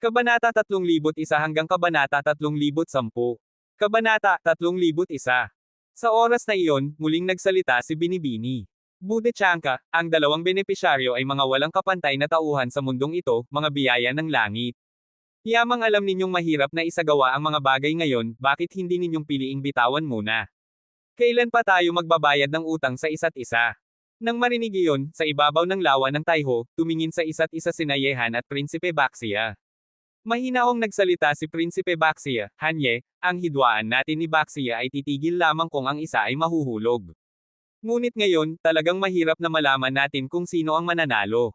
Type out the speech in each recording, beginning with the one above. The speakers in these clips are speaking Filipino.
Kabanata 3001 hanggang Kabanata 3010. Kabanata 3001. Sa oras na iyon, muling nagsalita si Binibini. Budechanka, ang dalawang benepisyaryo ay mga walang kapantay na tauhan sa mundong ito, mga biyaya ng langit. Yamang alam ninyong mahirap na isagawa ang mga bagay ngayon, bakit hindi ninyong piliing bitawan muna? Kailan pa tayo magbabayad ng utang sa isa't isa? Nang marinig iyon, sa ibabaw ng lawa ng Taiho, tumingin sa isa't isa sina Yehan at Prinsipe Baxia. Mahinahong nagsalita si Prinsipe Baxia, Hanye, ang hidwaan natin ni Baxia ay titigil lamang kung ang isa ay mahuhulog. Ngunit ngayon, talagang mahirap na malaman natin kung sino ang mananalo.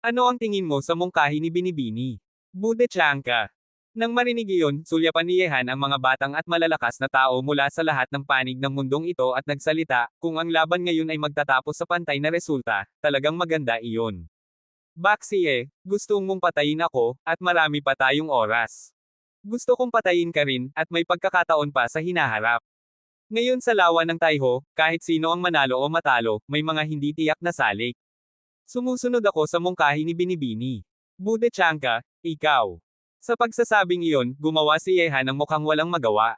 Ano ang tingin mo sa mungkahi ni Binibini? Budechanka. Nang marinig iyon, sulyapan ni Yehan ang mga batang at malalakas na tao mula sa lahat ng panig ng mundong ito at nagsalita, kung ang laban ngayon ay magtatapos sa pantay na resulta, talagang maganda iyon. Baxie, gusto mong patayin ako, at marami pa tayong oras. Gusto kong patayin ka rin, at may pagkakataon pa sa hinaharap. Ngayon sa lawa ng Taiho, kahit sino ang manalo o matalo, may mga hindi tiyak na salik. Sumusunod ako sa mungkahi ni Binibini. Budechanka, ikaw. Sa pagsasabing iyon, gumawa si Yehan ng mukhang walang magawa.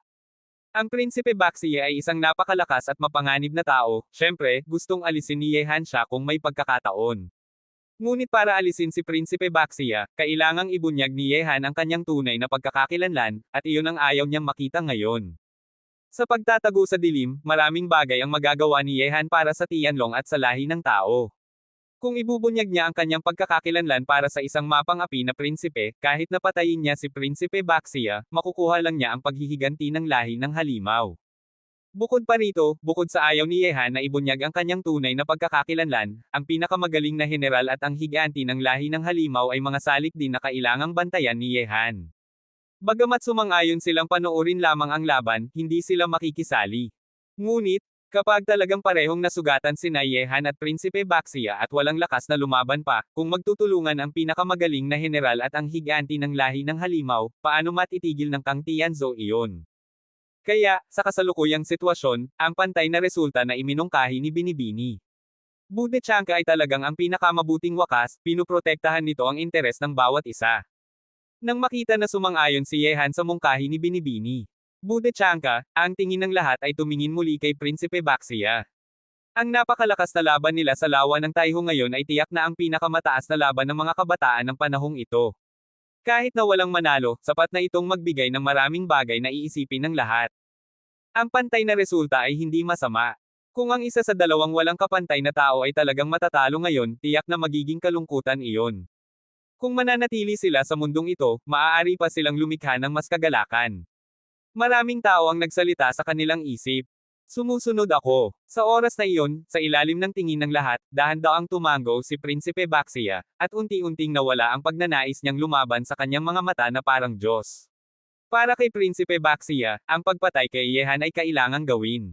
Ang Prinsipe Baxie ay isang napakalakas at mapanganib na tao, syempre, gustong alisin ni Yehan siya kung may pagkakataon. Ngunit para alisin si Prinsipe Baxia, kailangang ibunyag ni Yehan ang kanyang tunay na pagkakakilanlan, at iyon ang ayaw niyang makita ngayon. Sa pagtatago sa dilim, maraming bagay ang magagawa ni Yehan para sa Tianlong at sa lahi ng tao. Kung ibubunyag niya ang kanyang pagkakakilanlan para sa isang mapang-api na prinsipe, kahit napatayin niya si Prinsipe Baxia, makukuha lang niya ang paghihiganti ng lahi ng halimaw. Bukod pa rito, bukod sa ayaw ni Yehan na ibunyag ang kanyang tunay na pagkakakilanlan, ang pinakamagaling na general at ang higanti ng lahi ng halimaw ay mga salik din na kailangang bantayan ni Yehan. Bagamat sumang-ayon silang panoorin lamang ang laban, hindi sila makikisali. Ngunit, kapag talagang parehong nasugatan sina Yehan at Prinsipe Baxia at walang lakas na lumaban pa, kung magtutulungan ang pinakamagaling na general at ang higanti ng lahi ng halimaw, paano matitigil ng Kang Tianzhou iyon? Kaya, sa kasalukuyang sitwasyon, ang pantay na resulta na iminungkahi ni Binibini. Budechanka ay talagang ang pinakamabuting wakas, pinuprotektahan nito ang interes ng bawat isa. Nang makita na sumang-ayon si Yehan sa mungkahi ni Binibini, Budechanka, ang tingin ng lahat ay tumingin muli kay Prinsipe Baxia. Ang napakalakas na laban nila sa lawa ng Taiho ngayon ay tiyak na ang pinakamataas na laban ng mga kabataan ng panahong ito. Kahit na walang manalo, sapat na itong magbigay ng maraming bagay na iisipin ng lahat. Ang pantay na resulta ay hindi masama. Kung ang isa sa dalawang walang kapantay na tao ay talagang matatalo ngayon, tiyak na magiging kalungkutan iyon. Kung mananatili sila sa mundong ito, maaari pa silang lumikha ng mas kagalakan. Maraming tao ang nagsalita sa kanilang isip. Sumusunod ako. Sa oras na iyon, sa ilalim ng tingin ng lahat, dahan-daang tumango si Prinsipe Baxia, at unti-unting nawala ang pagnanais niyang lumaban sa kanyang mga mata na parang Diyos. Para kay Prinsipe Baxia, ang pagpatay kay Yehan ay kailangang gawin.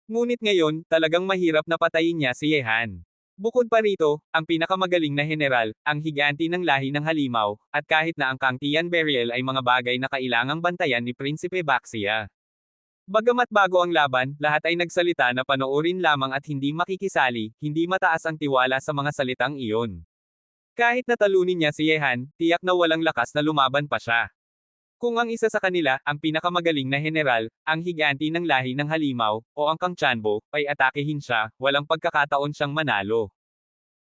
Ngunit ngayon, talagang mahirap na patayin niya si Yehan. Bukod pa rito, ang pinakamagaling na general, ang higanti ng lahi ng halimaw, at kahit na ang Kang Tian Burial ay mga bagay na kailangang bantayan ni Prinsipe Baxia. Bagamat bago ang laban, lahat ay nagsalita na panoorin lamang at hindi makikisali, hindi mataas ang tiwala sa mga salitang iyon. Kahit natalunin niya si Yehan, tiyak na walang lakas na lumaban pa siya. Kung ang isa sa kanila, ang pinakamagaling na general, ang higanti ng lahi ng halimaw, o ang Kang Tianbo, ay atakehin siya, walang pagkakataon siyang manalo.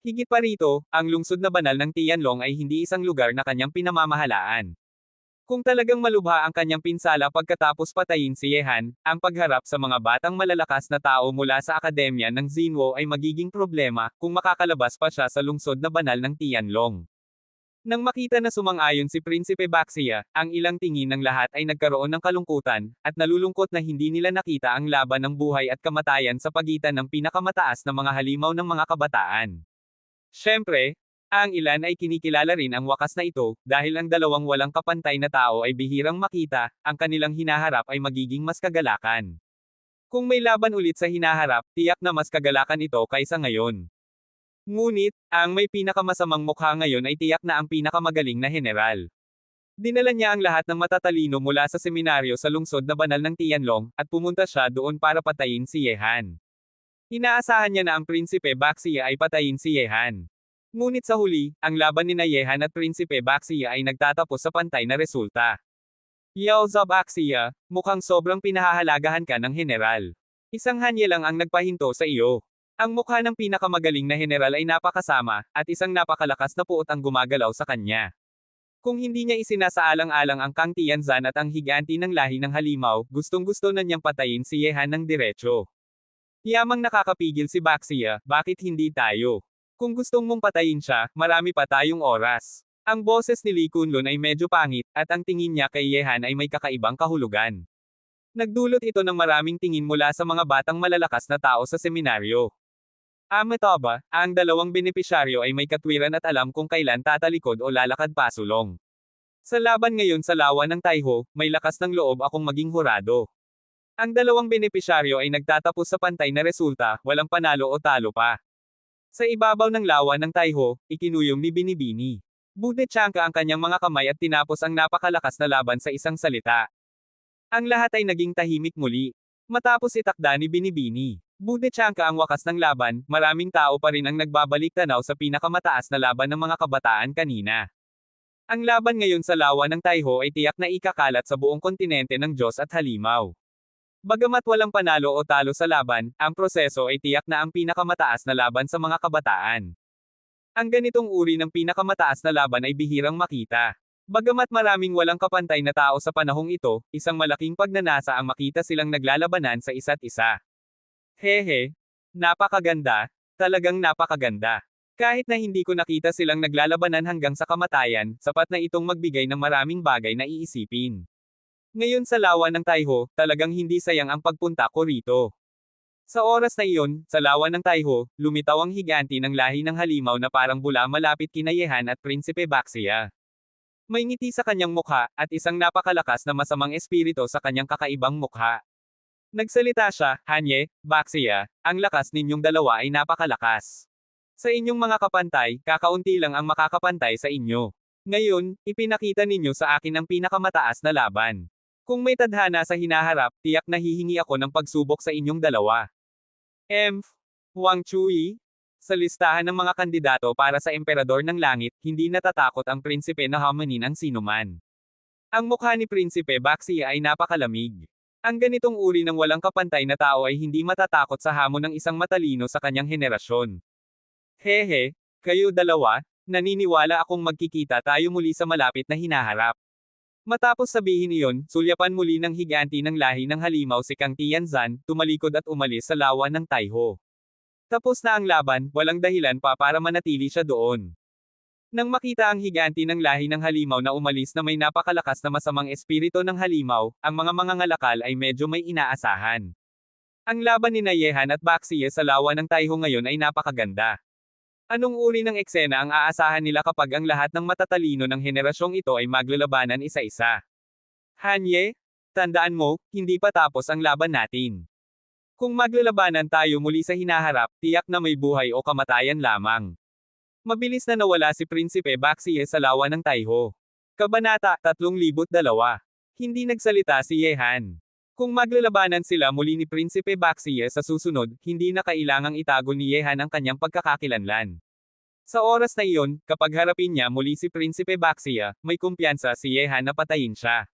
Higit pa rito, ang lungsod na banal ng Tianlong ay hindi isang lugar na kanyang pinamamahalaan. Kung talagang malubha ang kanyang pinsala pagkatapos patayin si Yehan, ang pagharap sa mga batang malalakas na tao mula sa akademya ng Xinwo ay magiging problema, kung makakalabas pa siya sa lungsod na banal ng Tianlong. Nang makita na sumang-ayon si Prinsipe Baxia, ang ilang tingin ng lahat ay nagkaroon ng kalungkutan, at nalulungkot na hindi nila nakita ang laban ng buhay at kamatayan sa pagitan ng pinakamataas na mga halimaw ng mga kabataan. Siyempre, ang ilan ay kinikilala rin ang wakas na ito, dahil ang dalawang walang kapantay na tao ay bihirang makita, ang kanilang hinaharap ay magiging mas kagalakan. Kung may laban ulit sa hinaharap, tiyak na mas kagalakan ito kaysa ngayon. Ngunit, ang may pinakamasamang mukha ngayon ay tiyak na ang pinakamagaling na general. Dinala niya ang lahat ng matatalino mula sa seminaryo sa lungsod na banal ng Tianlong, at pumunta siya doon para patayin si Yehan. Inaasahan niya na ang Prinsipe Baxia ay patayin si Yehan. Ngunit sa huli, ang laban ni Yehan at Prinsipe Baxia ay nagtatapos sa pantay na resulta. Yao Baxia, mukhang sobrang pinahahalagahan ka ng general. Isang hanye lang ang nagpahinto sa iyo. Ang mukha ng pinakamagaling na general ay napakasama, at isang napakalakas na puot ang gumagalaw sa kanya. Kung hindi niya isinasaalang-alang ang Kang Tianzan at ang higanti ng lahi ng halimaw, gustong-gusto na niyang patayin si Yehan ng diretso. Yamang nakakapigil si Baxia, bakit hindi tayo? Kung gustong mong patayin siya, marami pa tayong oras. Ang boses ni Li Kunlun ay medyo pangit, at ang tingin niya kay Yehan ay may kakaibang kahulugan. Nagdulot ito ng maraming tingin mula sa mga batang malalakas na tao sa seminaryo. Amitabha, ang dalawang benepisyaryo ay may katwiran at alam kung kailan tatalikod o lalakad pasulong. Sa laban ngayon sa lawa ng Taiho, may lakas ng loob akong maging hurado. Ang dalawang benepisyaryo ay nagtatapos sa pantay na resulta, walang panalo o talo pa. Sa ibabaw ng lawa ng Taiho, ikinuyom ni Binibini. Budetchanka ang kanyang mga kamay at tinapos ang napakalakas na laban sa isang salita. Ang lahat ay naging tahimik muli. Matapos itakda ni Binibini. Budetchanka ang wakas ng laban, maraming tao pa rin ang nagbabalik tanaw sa pinakamataas na laban ng mga kabataan kanina. Ang laban ngayon sa lawa ng Taiho ay tiyak na ikakalat sa buong kontinente ng Diyos at Halimaw. Bagamat walang panalo o talo sa laban, ang proseso ay tiyak na ang pinakamataas na laban sa mga kabataan. Ang ganitong uri ng pinakamataas na laban ay bihirang makita. Bagamat maraming walang kapantay na tao sa panahong ito, isang malaking pagnanasa ang makita silang naglalabanan sa isa't isa. Hehe, napakaganda, talagang napakaganda. Kahit na hindi ko nakita silang naglalabanan hanggang sa kamatayan, sapat na itong magbigay ng maraming bagay na iisipin. Ngayon sa lawa ng Taiho, talagang hindi sayang ang pagpunta ko rito. Sa oras na iyon, sa lawa ng Taiho, lumitaw ang higanti ng lahi ng halimaw na parang bula malapit kina Yehan at Prinsipe Baxia. May ngiti sa kanyang mukha, at isang napakalakas na masamang espiritu sa kanyang kakaibang mukha. Nagsalita siya, Hanye, Baxia, ang lakas ninyong dalawa ay napakalakas. Sa inyong mga kapantay, kakaunti lang ang makakapantay sa inyo. Ngayon, ipinakita ninyo sa akin ang pinakamataas na laban. Kung may tadhana sa hinaharap, tiyak na hihingi ako ng pagsubok sa inyong dalawa. Wang Chui, sa listahan ng mga kandidato para sa Emperador ng Langit, hindi natatakot ang Prinsipe na hamanin ang sinuman. Ang mukha ni Prinsipe Baxia ay napakalamig. Ang ganitong uri ng walang kapantay na tao ay hindi matatakot sa hamon ng isang matalino sa kanyang henerasyon. Hehe, kayo dalawa, naniniwala akong magkikita tayo muli sa malapit na hinaharap. Matapos sabihin iyon, sulyapan muli ng higanti ng lahi ng halimaw si Kang Tianzan, tumalikod at umalis sa lawa ng Taiho. Tapos na ang laban, walang dahilan pa para manatili siya doon. Nang makita ang higanti ng lahi ng halimaw na umalis na may napakalakas na masamang espiritu ng halimaw, ang mga mangangalakal ay medyo may inaasahan. Ang laban ni Yehan at Baxia sa lawa ng Taiho ngayon ay napakaganda. Anong uri ng eksena ang aasahan nila kapag ang lahat ng matatalino ng henerasyong ito ay maglalabanan isa-isa? Hanye, tandaan mo, hindi pa tapos ang laban natin. Kung maglalabanan tayo muli sa hinaharap, tiyak na may buhay o kamatayan lamang. Mabilis na nawala si Prinsipe Baxia sa lawa ng Taiho. Kabanata 3,002. Hindi nagsalita si Yehan. Kung maglalabanan sila muli ni Prinsipe Baxia sa susunod, hindi na kailangang itago ni Yehan ang kanyang pagkakakilanlan. Sa oras na iyon, kapag harapin niya muli si Prinsipe Baxia, may kumpiyansa si Yehan na patayin siya.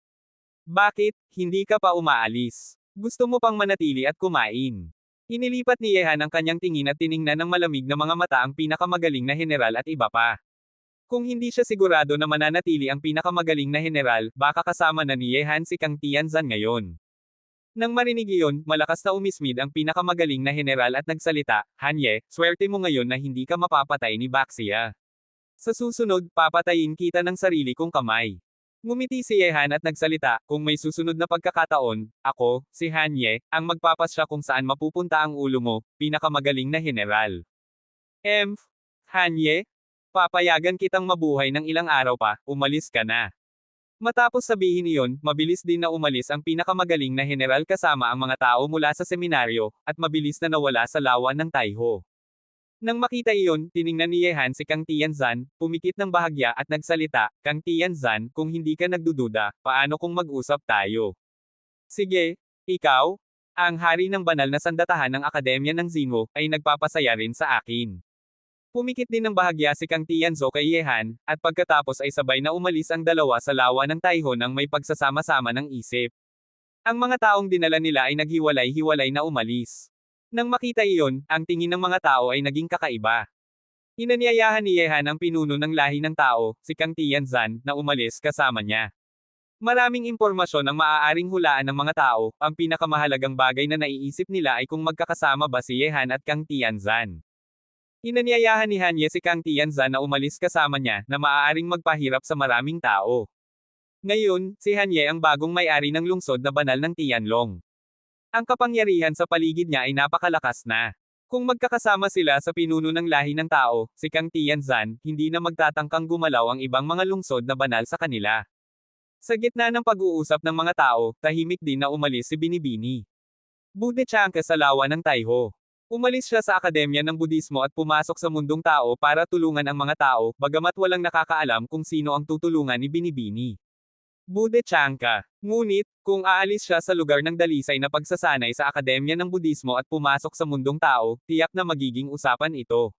Bakit, hindi ka pa umaalis? Gusto mo pang manatili at kumain? Inilipat ni Yehan ang kanyang tingin at tiningnan ng malamig na mga mata ang pinakamagaling na general at iba pa. Kung hindi siya sigurado na mananatili ang pinakamagaling na general, baka kasama na ni Yehan si Kang Tianzan ngayon. Nang marinig iyon, malakas na umismid ang pinakamagaling na general at nagsalita, Hanye, swerte mo ngayon na hindi ka mapapatay ni Baxia. Sa susunod, papatayin kita ng sarili kong kamay. Ngumiti si Yehan at nagsalita, kung may susunod na pagkakataon, ako, si Hanye, ang magpapasya kung saan mapupunta ang ulo mo, pinakamagaling na general. Hanye, papayagan kitang mabuhay ng ilang araw pa, umalis ka na. Matapos sabihin iyon, mabilis din na umalis ang pinakamagaling na general kasama ang mga tao mula sa seminaryo, at mabilis na nawala sa lawa ng Taiho. Nang makita iyon, tiningnan ni Yehan si Kang Tianzan, pumikit ng bahagya at nagsalita, Kang Tianzan, kung hindi ka nagdududa, paano kung mag-usap tayo? Sige, ikaw, ang hari ng banal na sandatahan ng Akademya ng Xinwu, ay nagpapasaya rin sa akin. Pumikit din ng bahagya si Kang Tianzhou kay Yehan, at pagkatapos ay sabay na umalis ang dalawa sa lawa ng Taiho nang may pagsasama-sama ng isip. Ang mga taong dinala nila ay naghiwalay-hiwalay na umalis. Nang makita iyon, ang tingin ng mga tao ay naging kakaiba. Inanyayahan ni Yehan ang pinuno ng lahi ng tao, si Kang Tianzan, na umalis kasama niya. Maraming impormasyon ang maaaring hulaan ng mga tao, ang pinakamahalagang bagay na naiisip nila ay kung magkakasama ba si Yehan at Kang Tianzan. Inanyayahan ni Hanye si Kang Tianzan na umalis kasama niya, na maaaring magpahirap sa maraming tao. Ngayon, si Hanye ang bagong may-ari ng lungsod na banal ng Tianlong. Ang kapangyarihan sa paligid niya ay napakalakas na. Kung magkakasama sila sa pinuno ng lahi ng tao, si Kang Tianzan, hindi na magtatangkang gumalaw ang ibang mga lungsod na banal sa kanila. Sa gitna ng pag-uusap ng mga tao, tahimik din na umalis si Binibini. Bude Chanka sa lawa ng Taiho. Umalis siya sa akademya ng Budismo at pumasok sa mundong tao para tulungan ang mga tao, bagamat walang nakakaalam kung sino ang tutulungan ni Binibini. Bude Chanka. Ngunit, kung aalis siya sa lugar ng dalisay na pagsasanay sa akademya ng Budismo at pumasok sa mundong tao, tiyak na magiging usapan ito.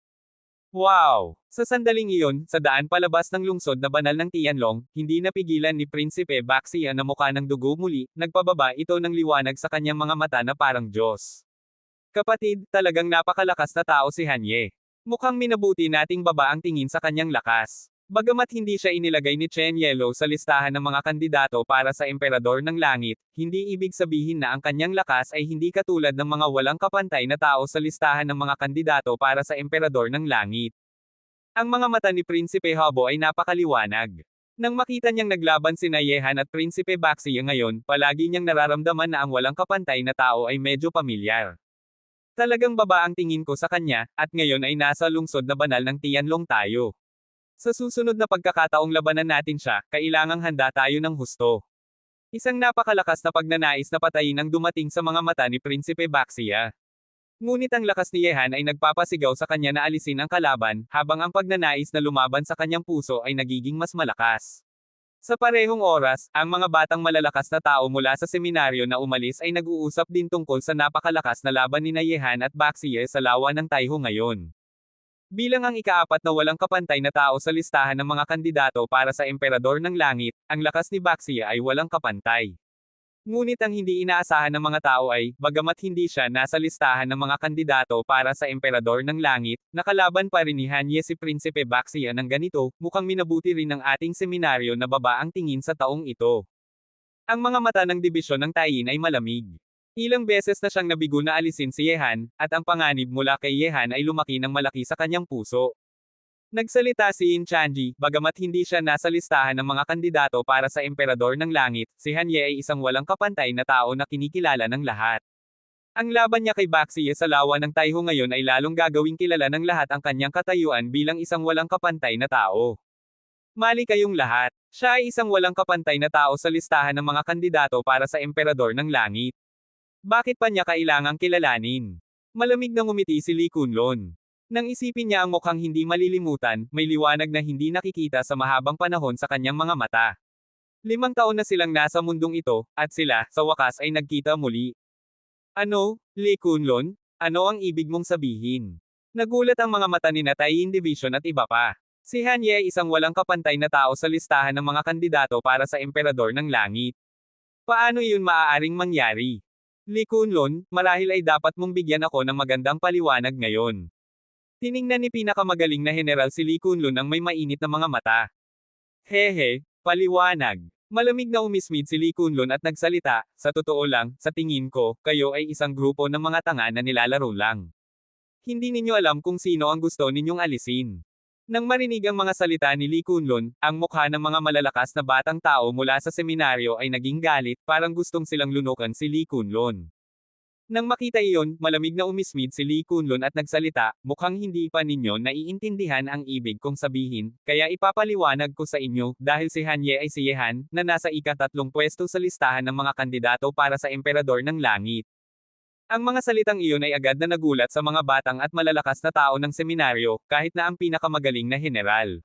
Wow! Sa sandaling iyon, sa daan palabas ng lungsod na banal ng Tianlong, hindi napigilan ni Prinsipe Baxia na mukha ng dugo muli, nagpababa ito ng liwanag sa kanyang mga mata na parang Diyos. Kapatid, talagang napakalakas na tao si Hanye. Mukhang minabuti nating baba ang tingin sa kanyang lakas. Bagamat hindi siya inilagay ni Chen Yellow sa listahan ng mga kandidato para sa Emperador ng Langit, hindi ibig sabihin na ang kanyang lakas ay hindi katulad ng mga walang kapantay na tao sa listahan ng mga kandidato para sa Emperador ng Langit. Ang mga mata ni Prinsipe Habo ay napakaliwanag. Nang makita niyang naglaban sina Yehan at Prinsipe Baxia ngayon, palagi niyang nararamdaman na ang walang kapantay na tao ay medyo pamilyar. Talagang baba ang tingin ko sa kanya, at ngayon ay nasa lungsod na banal ng Tianlong tayo. Sa susunod na pagkakataong labanan natin siya, kailangang handa tayo ng husto. Isang napakalakas na pagnanais na patayin ang dumating sa mga mata ni Prinsipe Baxia. Ngunit ang lakas ni Yehan ay nagpapasigaw sa kanya na alisin ang kalaban, habang ang pagnanais na lumaban sa kanyang puso ay nagiging mas malakas. Sa parehong oras, ang mga batang malalakas na tao mula sa seminaryo na umalis ay nag-uusap din tungkol sa napakalakas na laban ni Yehan at Baxia sa lawa ng Taiho ngayon. Bilang ang ikaapat na walang kapantay na tao sa listahan ng mga kandidato para sa Emperador ng Langit, ang lakas ni Baxia ay walang kapantay. Ngunit ang hindi inaasahan ng mga tao ay, bagamat hindi siya nasa listahan ng mga kandidato para sa Emperador ng Langit, nakalaban pa rin ni Hanye si Prinsipe Baxia ng ganito, mukhang minabuti rin ng ating seminaryo na baba ang tingin sa taong ito. Ang mga mata ng dibisyon ng Taiyin ay malamig. Ilang beses na siyang nabigo na alisin si Yehan, at ang panganib mula kay Yehan ay lumaki ng malaki sa kanyang puso. Nagsalita si Yin Chanji, bagamat hindi siya nasa listahan ng mga kandidato para sa Emperador ng Langit, si Hanye ay isang walang kapantay na tao na kinikilala ng lahat. Ang laban niya kay Baxia sa lawa ng Taiho ngayon ay lalong gagawing kilala ng lahat ang kanyang katayuan bilang isang walang kapantay na tao. Mali kayong lahat, siya ay isang walang kapantay na tao sa listahan ng mga kandidato para sa Emperador ng Langit. Bakit pa niya kailangang kilalanin? Malamig na ngumiti si Lee Kunlun. Nang isipin niya ang mukhang hindi malilimutan, may liwanag na hindi nakikita sa mahabang panahon sa kanyang mga mata. 5 taon na silang nasa mundong ito, at sila, sa wakas ay nagkita muli. Ano, Lee Kunlun? Ano ang ibig mong sabihin? Nagulat ang mga mata ni Taiyin Division at iba pa. Si Hanye ay isang walang kapantay na tao sa listahan ng mga kandidato para sa Emperador ng Langit. Paano iyon maaaring mangyari? Lee Kunlun, marahil ay dapat mong bigyan ako ng magandang paliwanag ngayon. Tiningnan ni pinakamagaling na general si Lee Kunlun ang may mainit na mga mata. Hehe, paliwanag. Malamig na umismid si Lee Kunlun at nagsalita, sa totoo lang, sa tingin ko, kayo ay isang grupo ng mga tanga na nilalaro lang. Hindi ninyo alam kung sino ang gusto ninyong alisin. Nang marinig ang mga salita ni Lee Kunlun, ang mukha ng mga malalakas na batang tao mula sa seminaryo ay naging galit, parang gustong silang lunukan si Lee Kunlun. Nang makita iyon, malamig na umismid si Lee Kunlun at nagsalita, mukhang hindi pa ninyo naiintindihan ang ibig kong sabihin, kaya ipapaliwanag ko sa inyo, dahil si Hanye ay si Yehan, na nasa ika-3 pwesto sa listahan ng mga kandidato para sa Emperador ng Langit. Ang mga salitang iyon ay agad na nagulat sa mga batang at malalakas na tao ng seminaryo, kahit na ang pinakamagaling na general.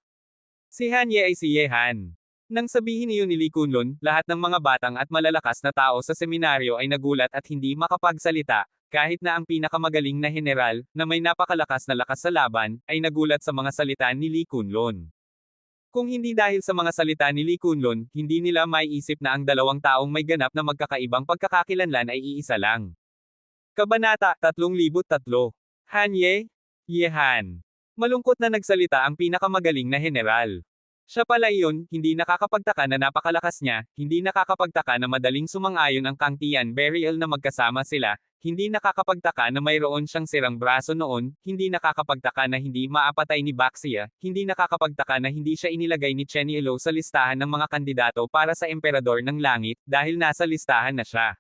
Si Hanye ay si Yehan. Nang sabihin iyon ni Lee Kunlun, lahat ng mga batang at malalakas na tao sa seminaryo ay nagulat at hindi makapagsalita, kahit na ang pinakamagaling na general, na may napakalakas na lakas sa laban, ay nagulat sa mga salita ni Lee Kunlun. Kung hindi dahil sa mga salita ni Lee Kunlun, hindi nila maiisip na ang dalawang taong may ganap na magkakaibang pagkakakilanlan ay iisa lang. Kabanata 3,003. Han Ye? Ye Han. Malungkot na nagsalita ang pinakamagaling na general. Siya pala iyon, hindi nakakapagtaka na napakalakas niya, hindi nakakapagtaka na madaling sumang-ayon ang Kang Tian Burial na magkasama sila, hindi nakakapagtaka na mayroon siyang sirang braso noon, hindi nakakapagtaka na hindi maapatay ni Baxia, hindi nakakapagtaka na hindi siya inilagay ni Chen Yilou sa listahan ng mga kandidato para sa Emperador ng Langit, dahil nasa listahan na siya.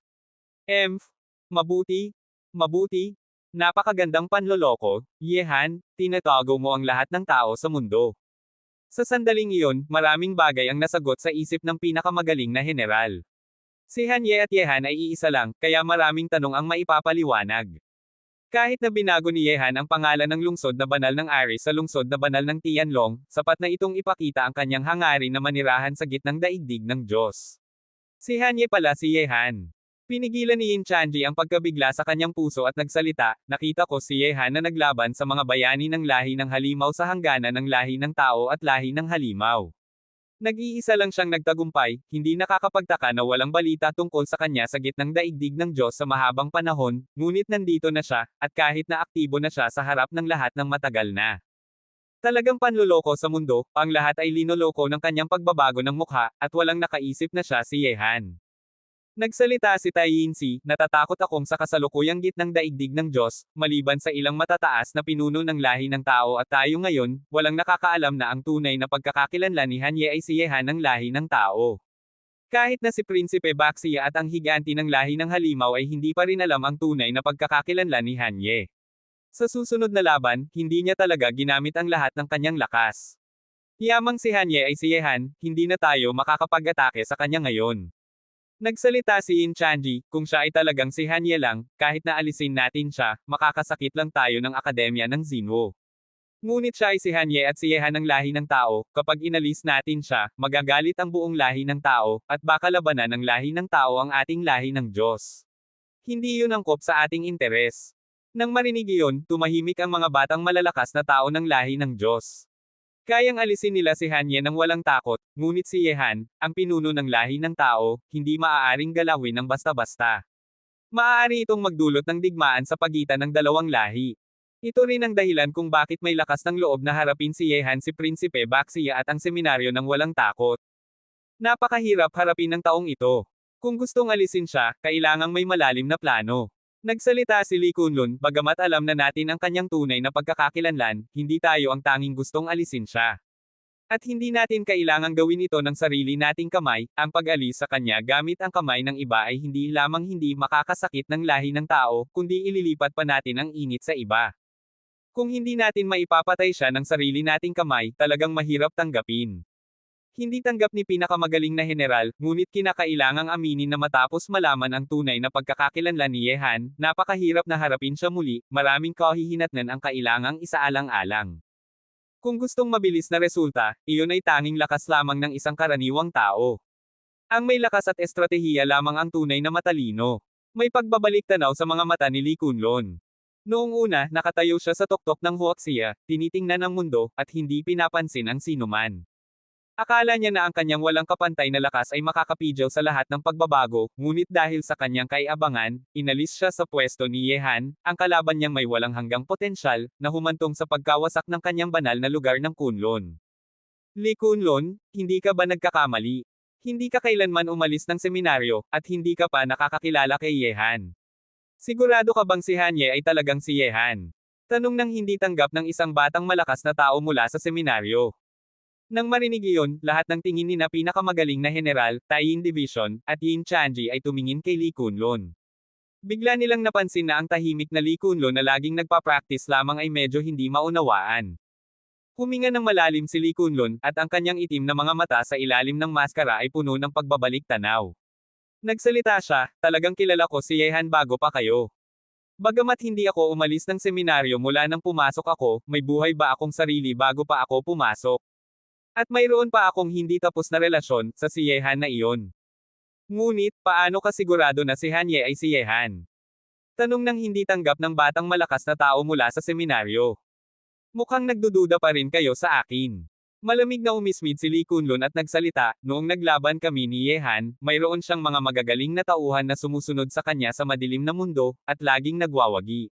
Mabuti, mabuti, napakagandang panloloko, Ye Han, tinatago mo ang lahat ng tao sa mundo. Sa sandaling iyon, maraming bagay ang nasagot sa isip ng pinakamagaling na general. Si Han Ye at Ye Han ay iisa lang, kaya maraming tanong ang maipapaliwanag. Kahit na binago ni Ye Han ang pangalan ng lungsod na banal ng Aris sa lungsod na banal ng Tianlong, sapat na itong ipakita ang kanyang hangarin na manirahan sa gitnang daigdig ng Diyos. Si Han Ye pala si Ye Han. Pinigilan ni Yin Chanji ang pagkabigla sa kanyang puso at nagsalita, nakita ko si Ye Han na naglaban sa mga bayani ng lahi ng halimaw sa hangganan ng lahi ng tao at lahi ng halimaw. Nag-iisa lang siyang nagtagumpay, hindi nakakapagtaka na walang balita tungkol sa kanya sa gitnang daigdig ng Diyos sa mahabang panahon, ngunit nandito na siya, at kahit na aktibo na siya sa harap ng lahat ng matagal na. Talagang panluloko sa mundo, ang lahat ay linoloko ng kanyang pagbabago ng mukha, at walang nakaisip na siya si Ye Han. Nagsalita si Tai Yinsi, natatakot akong sa kasalukuyang gitnang daigdig ng Diyos, maliban sa ilang matataas na pinuno ng lahi ng tao at tayo ngayon, walang nakakaalam na ang tunay na pagkakakilanlan ni Han Ye ay si Ye Han ng lahi ng tao. Kahit na si Prinsipe Baxia at ang higanti ng lahi ng halimaw ay hindi pa rin alam ang tunay na pagkakakilanlan ni Han Ye. Sa susunod na laban, hindi niya talaga ginamit ang lahat ng kanyang lakas. Yamang si Han Ye ay si Ye Han, hindi na tayo makakapag-atake sa kanya ngayon. Nagsalita si Yin Chanji, kung siya ay talagang si Han Ye lang, kahit na alisin natin siya, makakasakit lang tayo ng akademya ng Xinwu. Ngunit siya ay si Han Ye at si Ye Han ng lahi ng tao, kapag inalis natin siya, magagalit ang buong lahi ng tao, at baka labanan ng lahi ng tao ang ating lahi ng Diyos. Hindi yun angkop sa ating interes. Nang marinig iyon, tumahimik ang mga batang malalakas na tao ng lahi ng Diyos. Kayang alisin nila si Han Ye nang walang takot, ngunit si Ye Han, ang pinuno ng lahi ng tao, hindi maaaring galawin ng basta-basta. Maaari itong magdulot ng digmaan sa pagitan ng dalawang lahi. Ito rin ang dahilan kung bakit may lakas ng loob na harapin si Ye Han si Prinsipe Baxia at ang seminaryo ng walang takot. Napakahirap harapin ng taong ito. Kung gustong alisin siya, kailangang may malalim na plano. Nagsalita si Lee Kunlun, bagamat alam na natin ang kanyang tunay na pagkakakilanlan, hindi tayo ang tanging gustong alisin siya. At hindi natin kailangang gawin ito ng sarili nating kamay, ang pag-alis sa kanya gamit ang kamay ng iba ay hindi lamang hindi makakasakit ng lahi ng tao, kundi ililipat pa natin ang init sa iba. Kung hindi natin maipapatay siya ng sarili nating kamay, talagang mahirap tanggapin. Hindi tanggap ni pinakamagaling na general, ngunit kinakailangang aminin na matapos malaman ang tunay na pagkakakilanlan ni Ye Han, napakahirap na harapin siya muli, maraming kahihinatnan ang kailangang isaalang-alang. Kung gustong mabilis na resulta, iyon ay tanging lakas lamang ng isang karaniwang tao. Ang may lakas at estratehiya lamang ang tunay na matalino. May pagbabalik tanaw sa mga mata ni Lee Kunlun. Noong una, nakatayo siya sa tuktok ng Huaxia, tinitingnan ang mundo, at hindi pinapansin ang sinuman. Akala niya na ang kanyang walang kapantay na lakas ay makakapidyaw sa lahat ng pagbabago, ngunit dahil sa kanyang kaiabangan, inalis siya sa pwesto ni Ye Han, ang kalaban niyang may walang hanggang potensyal, na humantong sa pagkawasak ng kanyang banal na lugar ng Kunlun. Lee Kunlun, hindi ka ba nagkakamali? Hindi ka kailanman umalis ng seminaryo, at hindi ka pa nakakakilala kay Ye Han. Sigurado ka bang si Han Ye ay talagang si Ye Han? Tanong ng hindi tanggap ng isang batang malakas na tao mula sa seminaryo. Nang marinig iyon, lahat ng tingin ni na pinakamagaling na general, Taiyin Division, at Yin Chanji ay tumingin kay Lee Kunlun. Bigla nilang napansin na ang tahimik na Lee Kunlun na laging nagpa-practice lamang ay medyo hindi maunawaan. Huminga ng malalim si Lee Kunlun, at ang kanyang itim na mga mata sa ilalim ng maskara ay puno ng pagbabalik tanaw. Nagsalita siya, talagang kilala ko si Ye Han bago pa kayo. Bagamat hindi ako umalis ng seminaryo mula nang pumasok ako, may buhay ba akong sarili bago pa ako pumasok? At mayroon pa akong hindi tapos na relasyon sa si Ye Han na iyon. Ngunit, paano ka sigurado na si Han Ye ay si Ye Han? Tanong ng hindi tanggap ng batang malakas na tao mula sa seminaryo. Mukhang nagdududa pa rin kayo sa akin. Malamig na umismid si Lee Kunlun at nagsalita, noong naglaban kami ni Yehan, mayroon siyang mga magagaling na tauhan na sumusunod sa kanya sa madilim na mundo, at laging nagwawagi.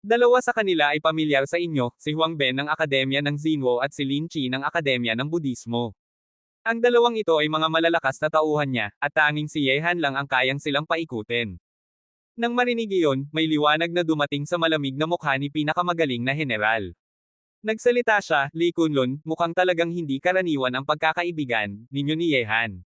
Dalawa sa kanila ay pamilyar sa inyo, si Huang Ben ng Akademya ng Xinwo at si Lin Chi ng Akademya ng Budismo. Ang dalawang ito ay mga malalakas na tauhan niya, at tanging si Yehan lang ang kayang silang paikutin. Nang marinig iyon, may liwanag na dumating sa malamig na mukha ni pinakamagaling na general. Nagsalita siya, Lee Kunlun, mukhang talagang hindi karaniwan ang pagkakaibigan ninyo ni Yehan.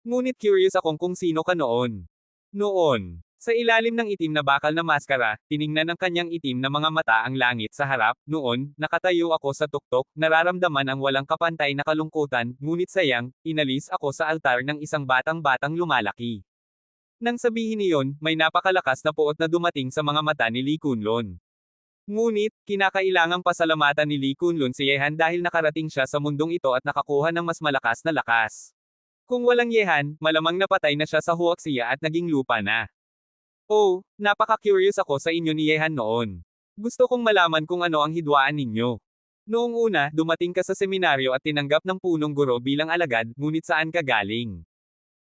Ngunit curious akong kung sino ka noon. Noon, sa ilalim ng itim na bakal na maskara, tiningnan ng kanyang itim na mga mata ang langit sa harap. Noon, nakatayo ako sa tuktok, nararamdaman ang walang kapantay na kalungkutan, ngunit sayang, inalis ako sa altar ng isang batang-batang lumalaki. Nang sabihin niyon, may napakalakas na puot na dumating sa mga mata ni Lee Kunlun. Ngunit, kinakailangang pasalamatan ni Lee Kunlun si Yehan dahil nakarating siya sa mundong ito at nakakuha ng mas malakas na lakas. Kung walang Yehan, malamang napatay na siya sa huwaksiya at naging lupa na. Oh, napaka-curious ako sa inyo ni Yehan noon. Gusto kong malaman kung ano ang hidwaan ninyo. Noong una, dumating ka sa seminaryo at tinanggap ng punong guro bilang alagad, ngunit saan ka galing?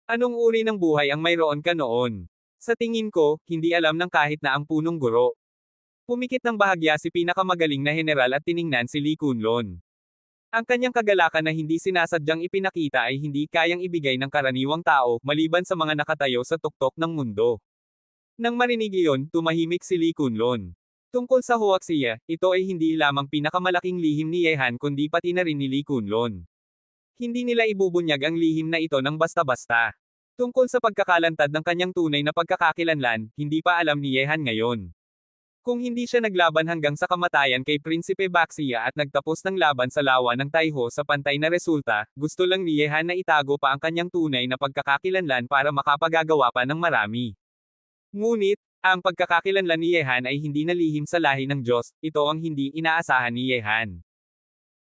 Anong uri ng buhay ang mayroon ka noon? Sa tingin ko, hindi alam ng kahit na ang punong guro. Pumikit ng bahagya si pinakamagaling na general at tiningnan si Lee Kunlun. Ang kanyang kagalakan na hindi sinasadyang ipinakita ay hindi kayang ibigay ng karaniwang tao, maliban sa mga nakatayo sa tuktok ng mundo. Nang marinig iyon, tumahimik si Lee Kunlun. Tungkol sa huwaksiya, ito ay hindi lamang pinakamalaking lihim ni Yehan kundi pati na rin ni Lee Kunlun. Hindi nila ibubunyag ang lihim na ito ng basta-basta. Tungkol sa pagkakalantad ng kanyang tunay na pagkakakilanlan, hindi pa alam ni Yehan ngayon. Kung hindi siya naglaban hanggang sa kamatayan kay Prinsipe Baxia at nagtapos ng laban sa lawa ng Taiho sa pantay na resulta, gusto lang ni Yehan na itago pa ang kanyang tunay na pagkakakilanlan para makapagagawa pa ng marami. Ngunit, ang pagkakakilanlan ni Yehan ay hindi nalihim sa lahi ng Diyos, ito ang hindi inaasahan ni Yehan.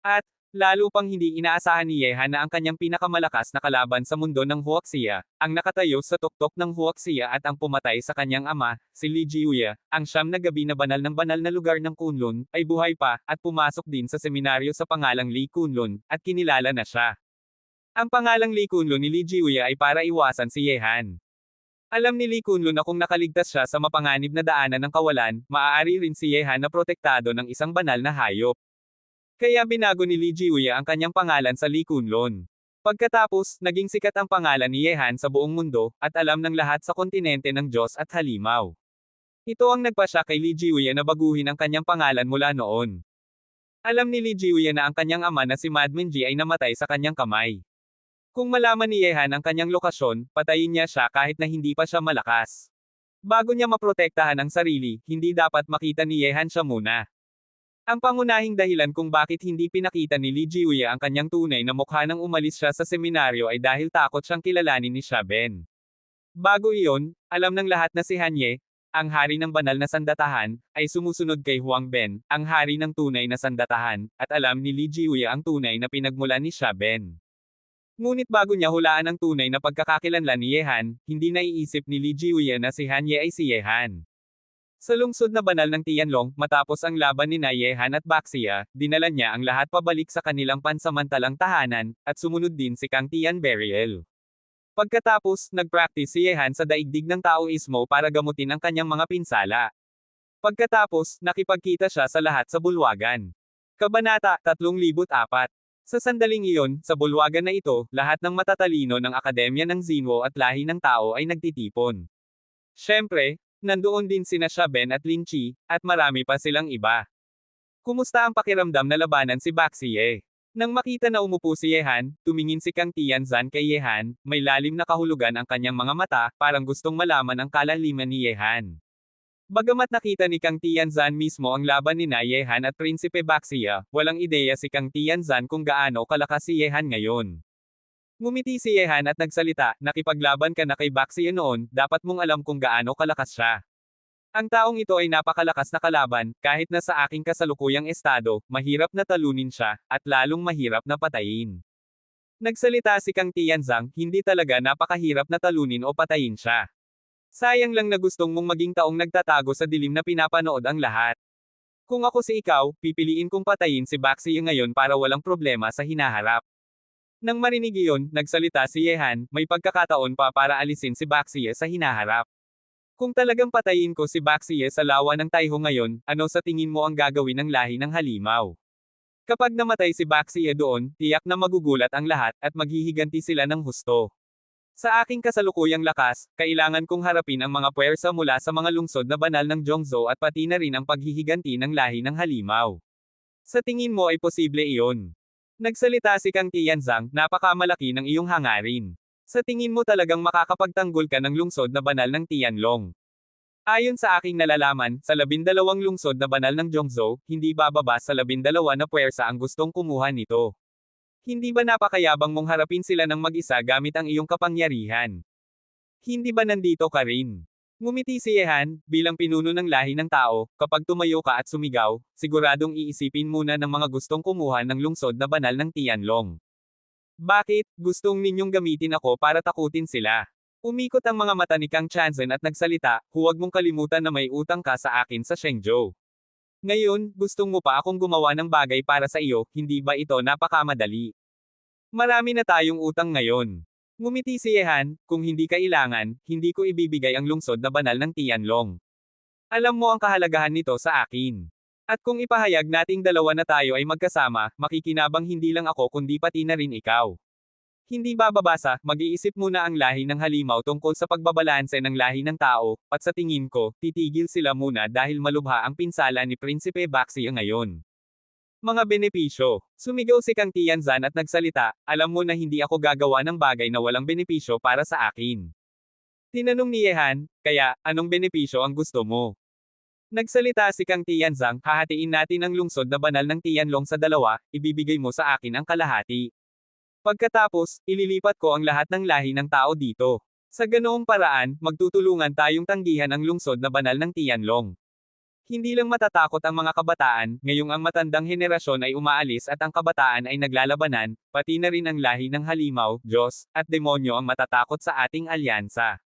At, lalo pang hindi inaasahan ni Yehan na ang kanyang pinakamalakas na kalaban sa mundo ng huwaksiya, ang nakatayo sa tuktok ng huwaksiya at ang pumatay sa kanyang ama, si Li Jiuya, ang siyam na gabi na banal na lugar ng Kunlun, ay buhay pa, at pumasok din sa seminaryo sa pangalang Lee Kunlun, at kinilala na siya. Ang pangalang Lee Kunlun ni Li Jiuya ay para iwasan si Yehan. Alam ni Lee Kunlun na kung nakaligtas siya sa mapanganib na daanan ng kawalan, maaari rin si Yehan na protektado ng isang banal na hayop. Kaya binago ni Lee Jiuya ang kanyang pangalan sa Lee Kunlun. Pagkatapos, naging sikat ang pangalan ni Yehan sa buong mundo, at alam ng lahat sa kontinente ng Diyos at halimaw. Ito ang nagpasya kay Li Jiuya na baguhin ang kanyang pangalan mula noon. Alam ni Li Jiuya na ang kanyang ama na si Madman Ji ay namatay sa kanyang kamay. Kung malaman ni Yehan ang kanyang lokasyon, patayin niya siya kahit na hindi pa siya malakas. Bago niya maprotektahan ang sarili, hindi dapat makita ni Yehan siya muna. Ang pangunahing dahilan kung bakit hindi pinakita ni Li Jiuya ang kanyang tunay na mukha nang umalis siya sa seminaryo ay dahil takot siyang kilalanin ni Xia Ben. Bago iyon, alam ng lahat na si Hanye, ang hari ng banal na sandatahan, ay sumusunod kay Huang Ben, ang hari ng tunay na sandatahan, at alam ni Li Jiuya ang tunay na pinagmulan ni Xia Ben. Ngunit bago niya hulaan ang tunay na pagkakakilanlan ni Yehan, hindi naiisip ni Li Jiuya na si Hanye ay si Yehan. Sa lungsod na banal ng Tianlong, matapos ang laban ni Yehan at Baxia, dinala niya ang lahat pabalik sa kanilang pansamantalang tahanan, at sumunod din si Kang Tian Burial. Pagkatapos, nag-practice si Yehan sa daigdig ng Taoismo para gamutin ang kanyang mga pinsala. Pagkatapos, nakipagkita siya sa lahat sa bulwagan. Kabanata 3,004. Sa sandaling iyon, sa bulwagan na ito, lahat ng matatalino ng Akademya ng Xinwo at lahi ng tao ay nagtitipon. Siyempre, nandoon din sina Xia Ben at Lin Chi, at marami pa silang iba. Kumusta ang pakiramdam na labanan si Baxie? Nang makita na umupo si Yehan, tumingin si Kang Tianzan kay Yehan, may lalim na kahulugan ang kanyang mga mata, parang gustong malaman ang kalaliman ni Yehan. Bagamat nakita ni Kang Tianzan mismo ang laban ni Yehan at Prinsipe Baxia, walang ideya si Kang Tianzan kung gaano kalakas si Yehan ngayon. Ngumiti si Yehan at nagsalita, nakipaglaban ka na kay Baxia noon, dapat mong alam kung gaano kalakas siya. Ang taong ito ay napakalakas na kalaban, kahit na sa aking kasalukuyang estado, mahirap na talunin siya, at lalong mahirap na patayin. Nagsalita si Kang Tianzang, hindi talaga napakahirap na talunin o patayin siya. Sayang lang na gustong mong maging taong nagtatago sa dilim na pinapanood ang lahat. Kung ako si ikaw, pipiliin kong patayin si Baxi ngayon para walang problema sa hinaharap. Nang marinig iyon, nagsalita si Yehan, may pagkakataon pa para alisin si Baxi sa hinaharap. Kung talagang patayin ko si Baxi sa lawa ng Taiho ngayon, ano sa tingin mo ang gagawin ng lahi ng halimaw? Kapag namatay si Baxi doon, tiyak na magugulat ang lahat at maghihiganti sila ng husto. Sa aking kasalukuyang lakas, kailangan kong harapin ang mga puwersa mula sa mga lungsod na banal ng Zhongzhou at pati na rin ang paghihiganti ng lahi ng halimaw. Sa tingin mo ay posible iyon? Nagsalita si Kang Tianzang, napakamalaki ng iyong hangarin. Sa tingin mo talagang makakapagtanggol ka ng lungsod na banal ng Tianlong? Ayon sa aking nalalaman, sa 12 lungsod na banal ng Zhongzhou, hindi bababa sa 12 na puwersa ang gustong kumuha nito. Hindi ba napakayabang mong harapin sila ng mag-isa gamit ang iyong kapangyarihan? Hindi ba nandito ka rin? Ngumiti si Yehan, bilang pinuno ng lahi ng tao, kapag tumayo ka at sumigaw, siguradong iisipin muna ng mga gustong kumuha ng lungsod na banal ng Tianlong. Bakit, gustong ninyong gamitin ako para takutin sila? Umikot ang mga mata ni Kang Chanzen at nagsalita, huwag mong kalimutan na may utang ka sa akin sa Shenzhou. Ngayon, gustong mo pa akong gumawa ng bagay para sa iyo, hindi ba ito napakamadali? Marami na tayong utang ngayon. Ngumiti si Yehan, kung hindi kailangan, hindi ko ibibigay ang lungsod na banal ng Tianlong. Alam mo ang kahalagahan nito sa akin. At kung ipahayag nating dalawa na tayo ay magkasama, makikinabang hindi lang ako kundi pati na rin ikaw. Hindi bababasa, mag-iisip muna ang lahi ng halimaw tungkol sa pagbabalanse ng lahi ng tao, at sa tingin ko, titigil sila muna dahil malubha ang pinsala ni Prinsipe Baxi ngayon. Mga benepisyo. Sumigaw si Kang Tianzan at nagsalita, alam mo na hindi ako gagawa ng bagay na walang benepisyo para sa akin. Tinanong ni Yehan, kaya, anong benepisyo ang gusto mo? Nagsalita si Kang Tianzang, hahatiin natin ang lungsod na banal ng Tianlong sa dalawa, ibibigay mo sa akin ang kalahati. Pagkatapos, ililipat ko ang lahat ng lahi ng tao dito. Sa ganoong paraan, magtutulungan tayong tanggihan ang lungsod na banal ng Tianlong. Hindi lang matatakot ang mga kabataan, ngayong ang matandang henerasyon ay umaalis at ang kabataan ay naglalabanan, pati na rin ang lahi ng halimaw, Diyos, at demonyo ang matatakot sa ating alyansa.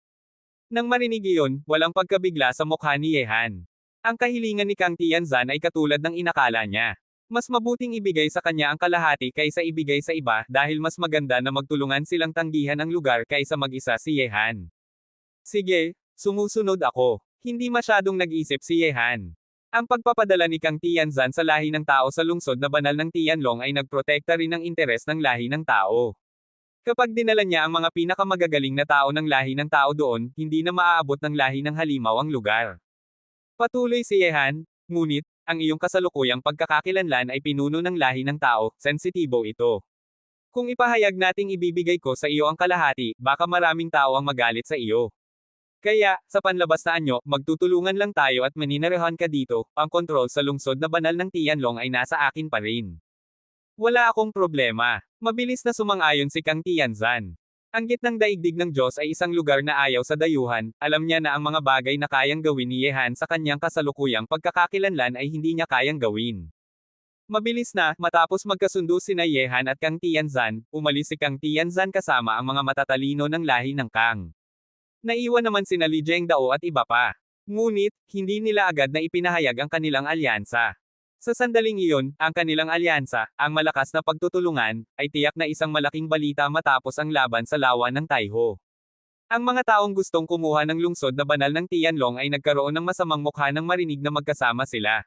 Nang marinig iyon, walang pagkabigla sa mukha ni Yehan. Ang kahilingan ni Kang Tianzan ay katulad ng inakala niya. Mas mabuting ibigay sa kanya ang kalahati kaysa ibigay sa iba dahil mas maganda na magtulungan silang tanggihan ang lugar kaysa mag-isa si Yehan. Sige, sumusunod ako. Hindi masyadong nag-isip si Yehan. Ang pagpapadala ni Kang Tianzan sa lahi ng tao sa lungsod na banal ng Tianlong ay nagprotekta rin ng interes ng lahi ng tao. Kapag dinala niya ang mga pinakamagagaling na tao ng lahi ng tao doon, hindi na maaabot ng lahi ng halimaw ang lugar. Patuloy si Yehan, ngunit, ang iyong kasalukuyang pagkakakilanlan ay pinuno ng lahi ng tao, sensitibo ito. Kung ipahayag nating ibibigay ko sa iyo ang kalahati, baka maraming tao ang magalit sa iyo. Kaya, sa panlabas na anyo, magtutulungan lang tayo at maninirahan ka dito, ang kontrol sa lungsod na banal ng Tianlong ay nasa akin pa rin. Wala akong problema. Mabilis na sumang-ayon si Kang Tianzan. Ang gitnang daigdig ng Diyos ay isang lugar na ayaw sa dayuhan, alam niya na ang mga bagay na kayang gawin ni Yehan sa kanyang kasalukuyang pagkakakilanlan ay hindi niya kayang gawin. Mabilis na, matapos magkasundo sina Yehan at Kang Tianzan, umalis si Kang Tianzan kasama ang mga matatalino ng lahi ng Kang. Naiwan naman sina Li Zhengdao at iba pa. Ngunit, hindi nila agad na ipinahayag ang kanilang alyansa. Sa sandaling iyon, ang kanilang alyansa, ang malakas na pagtutulungan, ay tiyak na isang malaking balita matapos ang laban sa lawa ng Taiho. Ang mga taong gustong kumuha ng lungsod na banal ng Tianlong ay nagkaroon ng masamang mukha nang marinig na magkasama sila.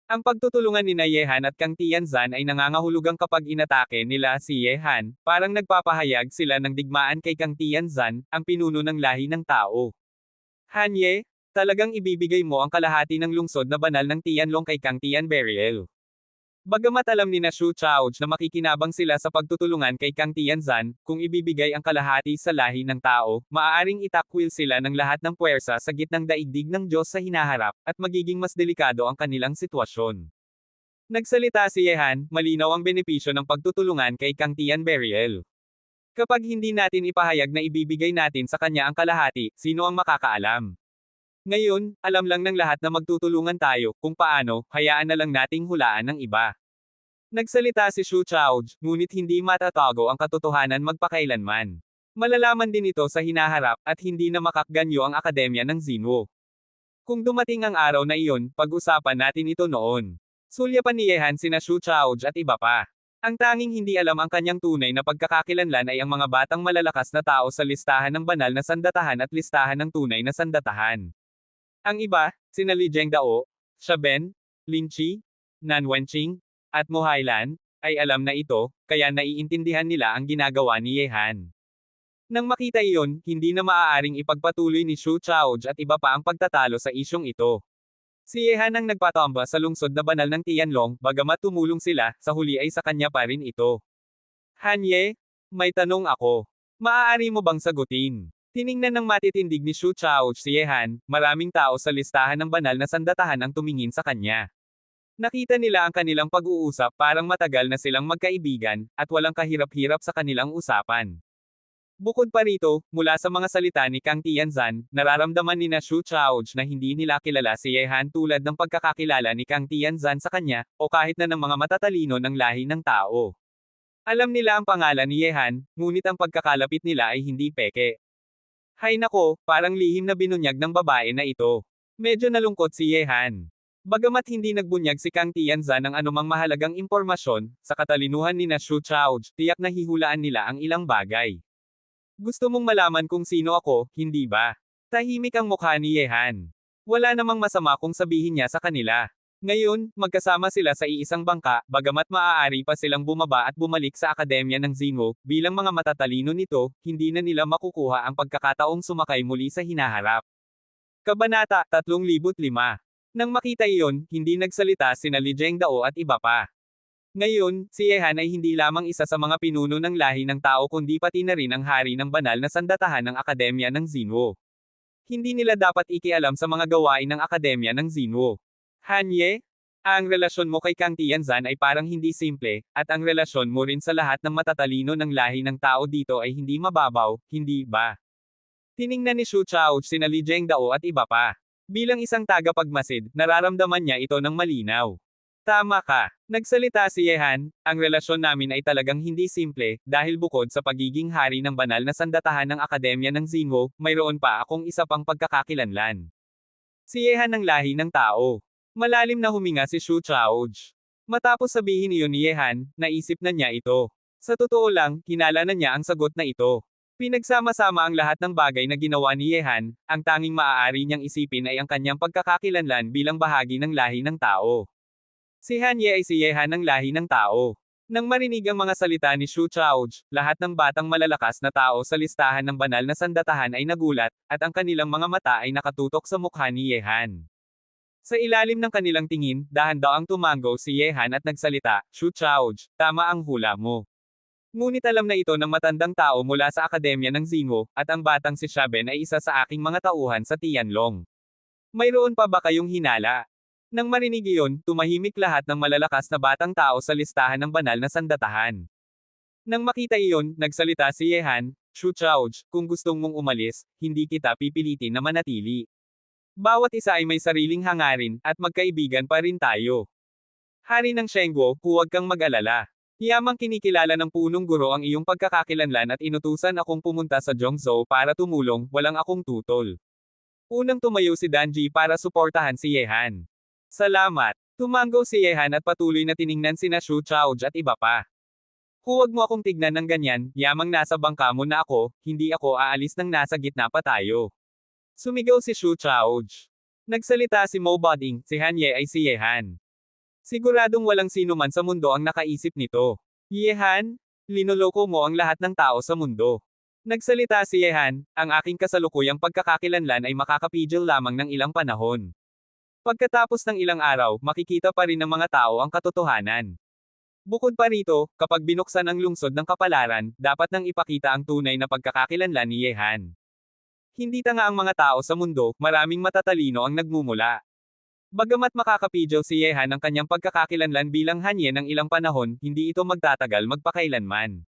Ang pagtutulungan ni Yehan at Kang Tianzan ay nangangahulugang kapag inatake nila si Yehan, parang nagpapahayag sila ng digmaan kay Kang Tianzan, ang pinuno ng lahi ng tao. Hanye, talagang ibibigay mo ang kalahati ng lungsod na banal ng Tianlong kay Kang Tianberiel. Bagamat alam ni na Xu Chaoj na makikinabang sila sa pagtutulungan kay Kang Tianzan, kung ibibigay ang kalahati sa lahi ng tao, maaaring itakwil sila ng lahat ng puwersa sa gitnang daigdig ng Diyos sa hinaharap, at magiging mas delikado ang kanilang sitwasyon. Nagsalita si Yehan, malinaw ang benepisyo ng pagtutulungan kay Kang Tianberiel. Kapag hindi natin ipahayag na ibibigay natin sa kanya ang kalahati, sino ang makakaalam? Ngayon, alam lang ng lahat na magtutulungan tayo, kung paano, hayaan na lang nating hulaan ng iba. Nagsalita si Xu Chaoj, ngunit hindi matatago ang katotohanan magpakailanman. Malalaman din ito sa hinaharap at hindi na makakganyo ang akademya ng Xinwu. Kung dumating ang araw na iyon, pag-usapan natin ito noon. Sulyapan ni Yehan sina Xu Chaoj at iba pa. Ang tanging hindi alam ang kanyang tunay na pagkakakilanlan ay ang mga batang malalakas na tao sa listahan ng banal na sandatahan at listahan ng tunay na sandatahan. Ang iba, sina Li Zhengdao, Xia Ben, Lin Qi, Nan Wenqing, at Mo Hailan, ay alam na ito, kaya naiintindihan nila ang ginagawa ni Yehan. Nang makita iyon, hindi na maaaring ipagpatuloy ni Xu Chaoj at iba pa ang pagtatalo sa isyong ito. Si Yehan ang nagpatamba sa lungsod na banal ng Tianlong, bagamat tumulong sila, sa huli ay sa kanya pa rin ito. Hanye, may tanong ako. Maaari mo bang sagutin? Tiningnan ng matitindig ni Xu Chaoj si Yehan, maraming tao sa listahan ng banal na sandatahan ang tumingin sa kanya. Nakita nila ang kanilang pag-uusap parang matagal na silang magkaibigan, at walang kahirap-hirap sa kanilang usapan. Bukod pa rito, mula sa mga salita ni Kang Tianzan, nararamdaman ni na Xu Chaoj na hindi nila kilala si Yehan tulad ng pagkakakilala ni Kang Tianzan sa kanya, o kahit na ng mga matatalino ng lahi ng tao. Alam nila ang pangalan ni Yehan, ngunit ang pagkakalapit nila ay hindi peke. Hay nako, parang lihim na binunyag ng babae na ito. Medyo nalungkot si Yehan. Bagamat hindi nagbunyag si Kang Tianzan ng anumang mahalagang impormasyon, sa katalinuhan ni na Xu Chaoj, tiyak na hihulaan nila ang ilang bagay. Gusto mong malaman kung sino ako, hindi ba? Tahimik ang mukha ni Yehan. Wala namang masama kung sabihin niya sa kanila. Ngayon, magkasama sila sa iisang bangka, bagamat maaari pa silang bumaba at bumalik sa akademya ng Xinwu, bilang mga matatalino nito, hindi na nila makukuha ang pagkakataong sumakay muli sa hinaharap. Kabanata 3005. Nang makita iyon, hindi nagsalita sina Li Zhengdao at iba pa. Ngayon, si Yehan ay hindi lamang isa sa mga pinuno ng lahi ng tao kundi pati na rin ang hari ng banal na sandatahan ng akademya ng Xinwu. Hindi nila dapat ikialam sa mga gawain ng akademya ng Xinwu. Hanye, ang relasyon mo kay Kang Tianzan ay parang hindi simple, at ang relasyon mo rin sa lahat ng matatalino ng lahi ng tao dito ay hindi mababaw, hindi ba? Tiningnan ni Xu Chaoj sina Li Zhengdao at iba pa. Bilang isang tagapagmasid, nararamdaman niya ito ng malinaw. Tama ka. Nagsalita si Yehan, ang relasyon namin ay talagang hindi simple, dahil bukod sa pagiging hari ng banal na sandatahan ng akademya ng Xinwu, mayroon pa akong isa pang pagkakakilanlan. Si Yehan ng lahi ng tao. Malalim na huminga si Xu Chaoj. Matapos sabihin iyon ni Yehan, naisip na niya ito. Sa totoo lang, hinala na niya ang sagot na ito. Pinagsama-sama ang lahat ng bagay na ginawa ni Yehan, ang tanging maaari niyang isipin ay ang kanyang pagkakakilanlan bilang bahagi ng lahi ng tao. Si Hanye ay si Yehan ng lahi ng tao. Nang marinig ang mga salita ni Xu Chaoj, lahat ng batang malalakas na tao sa listahan ng banal na sandatahan ay nagulat, at ang kanilang mga mata ay nakatutok sa mukha ni Yehan. Sa ilalim ng kanilang tingin, dahan-daang tumango si Yehan at nagsalita, Xu Chaoj, tama ang hula mo. Ngunit alam na ito ng matandang tao mula sa akademya ng Xinwu, at ang batang si Xia Ben ay isa sa aking mga tauhan sa Tianlong. Mayroon pa ba kayong hinala? Nang marinig iyon, tumahimik lahat ng malalakas na batang tao sa listahan ng banal na sandatahan. Nang makita iyon, nagsalita si Yehan, Xu Chaoj, kung gustong mong umalis, hindi kita pipilitin na manatili. Bawat isa ay may sariling hangarin, at magkaibigan pa rin tayo. Hari ng Shengguo, huwag kang mag-alala. Yamang kinikilala ng punong guro ang iyong pagkakakilanlan at inutusan akong pumunta sa Zhongzhou para tumulong, walang akong tutol. Unang tumayo si Danji para suportahan si Yehan. Salamat. Tumango si Yehan at patuloy na tiningnan sina Xu Chaoj at iba pa. Huwag mo akong tignan ng ganyan, yamang nasa bangka mo na ako, hindi ako aalis nang nasa gitna pa tayo. Sumigaw si Xu Chaoj. Nagsalita si Mo Boding, si Hanye ay si Yehan. Siguradong walang sino man sa mundo ang nakaisip nito. Yehan, linoloko mo ang lahat ng tao sa mundo. Nagsalita si Yehan, ang aking kasalukuyang pagkakakilanlan ay makakapigil lamang ng ilang panahon. Pagkatapos ng ilang araw, makikita pa rin ng mga tao ang katotohanan. Bukod pa rito, kapag binuksan ang lungsod ng kapalaran, dapat nang ipakita ang tunay na pagkakakilanlan ni Yehan. Hindi tanga ang mga tao sa mundo, maraming matatalino ang nagmumula. Bagamat makakapigil si Yehan ng kanyang pagkakakilanlan bilang hanye ng ilang panahon, hindi ito magtatagal magpakailanman.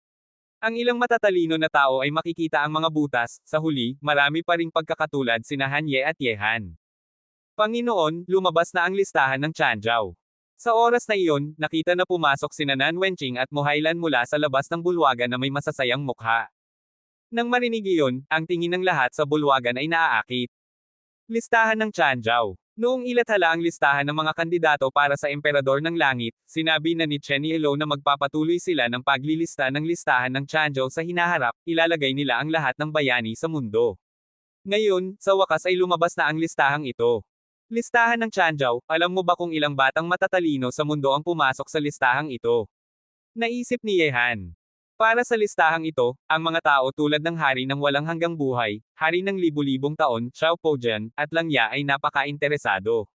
Ang ilang matatalino na tao ay makikita ang mga butas, sa huli, marami pa ring pagkakatulad sina Hanye at Yehan. Panginoon, lumabas na ang listahan ng Chanzhou. Sa oras na iyon, nakita na pumasok sina Nan Wenqing at Mo Hailan mula sa labas ng bulwagan na may masasayang mukha. Nang marinig iyon, ang tingin ng lahat sa bulwagan ay naaakit. Listahan ng Tianzhou. Noong ilathala ang listahan ng mga kandidato para sa Emperador ng Langit, sinabi na ni Chen Yilou na magpapatuloy sila ng paglilista ng listahan ng Tianzhou sa hinaharap, ilalagay nila ang lahat ng bayani sa mundo. Ngayon, sa wakas ay lumabas na ang listahang ito. Listahan ng Tianzhou, alam mo ba kung ilang batang matatalino sa mundo ang pumasok sa listahang ito? Naisip ni Yehan. Para sa listahang ito, ang mga tao tulad ng hari ng walang hanggang buhay, hari ng libu-libong taon, Xiao Pojian, at Langya ay napaka-interesado.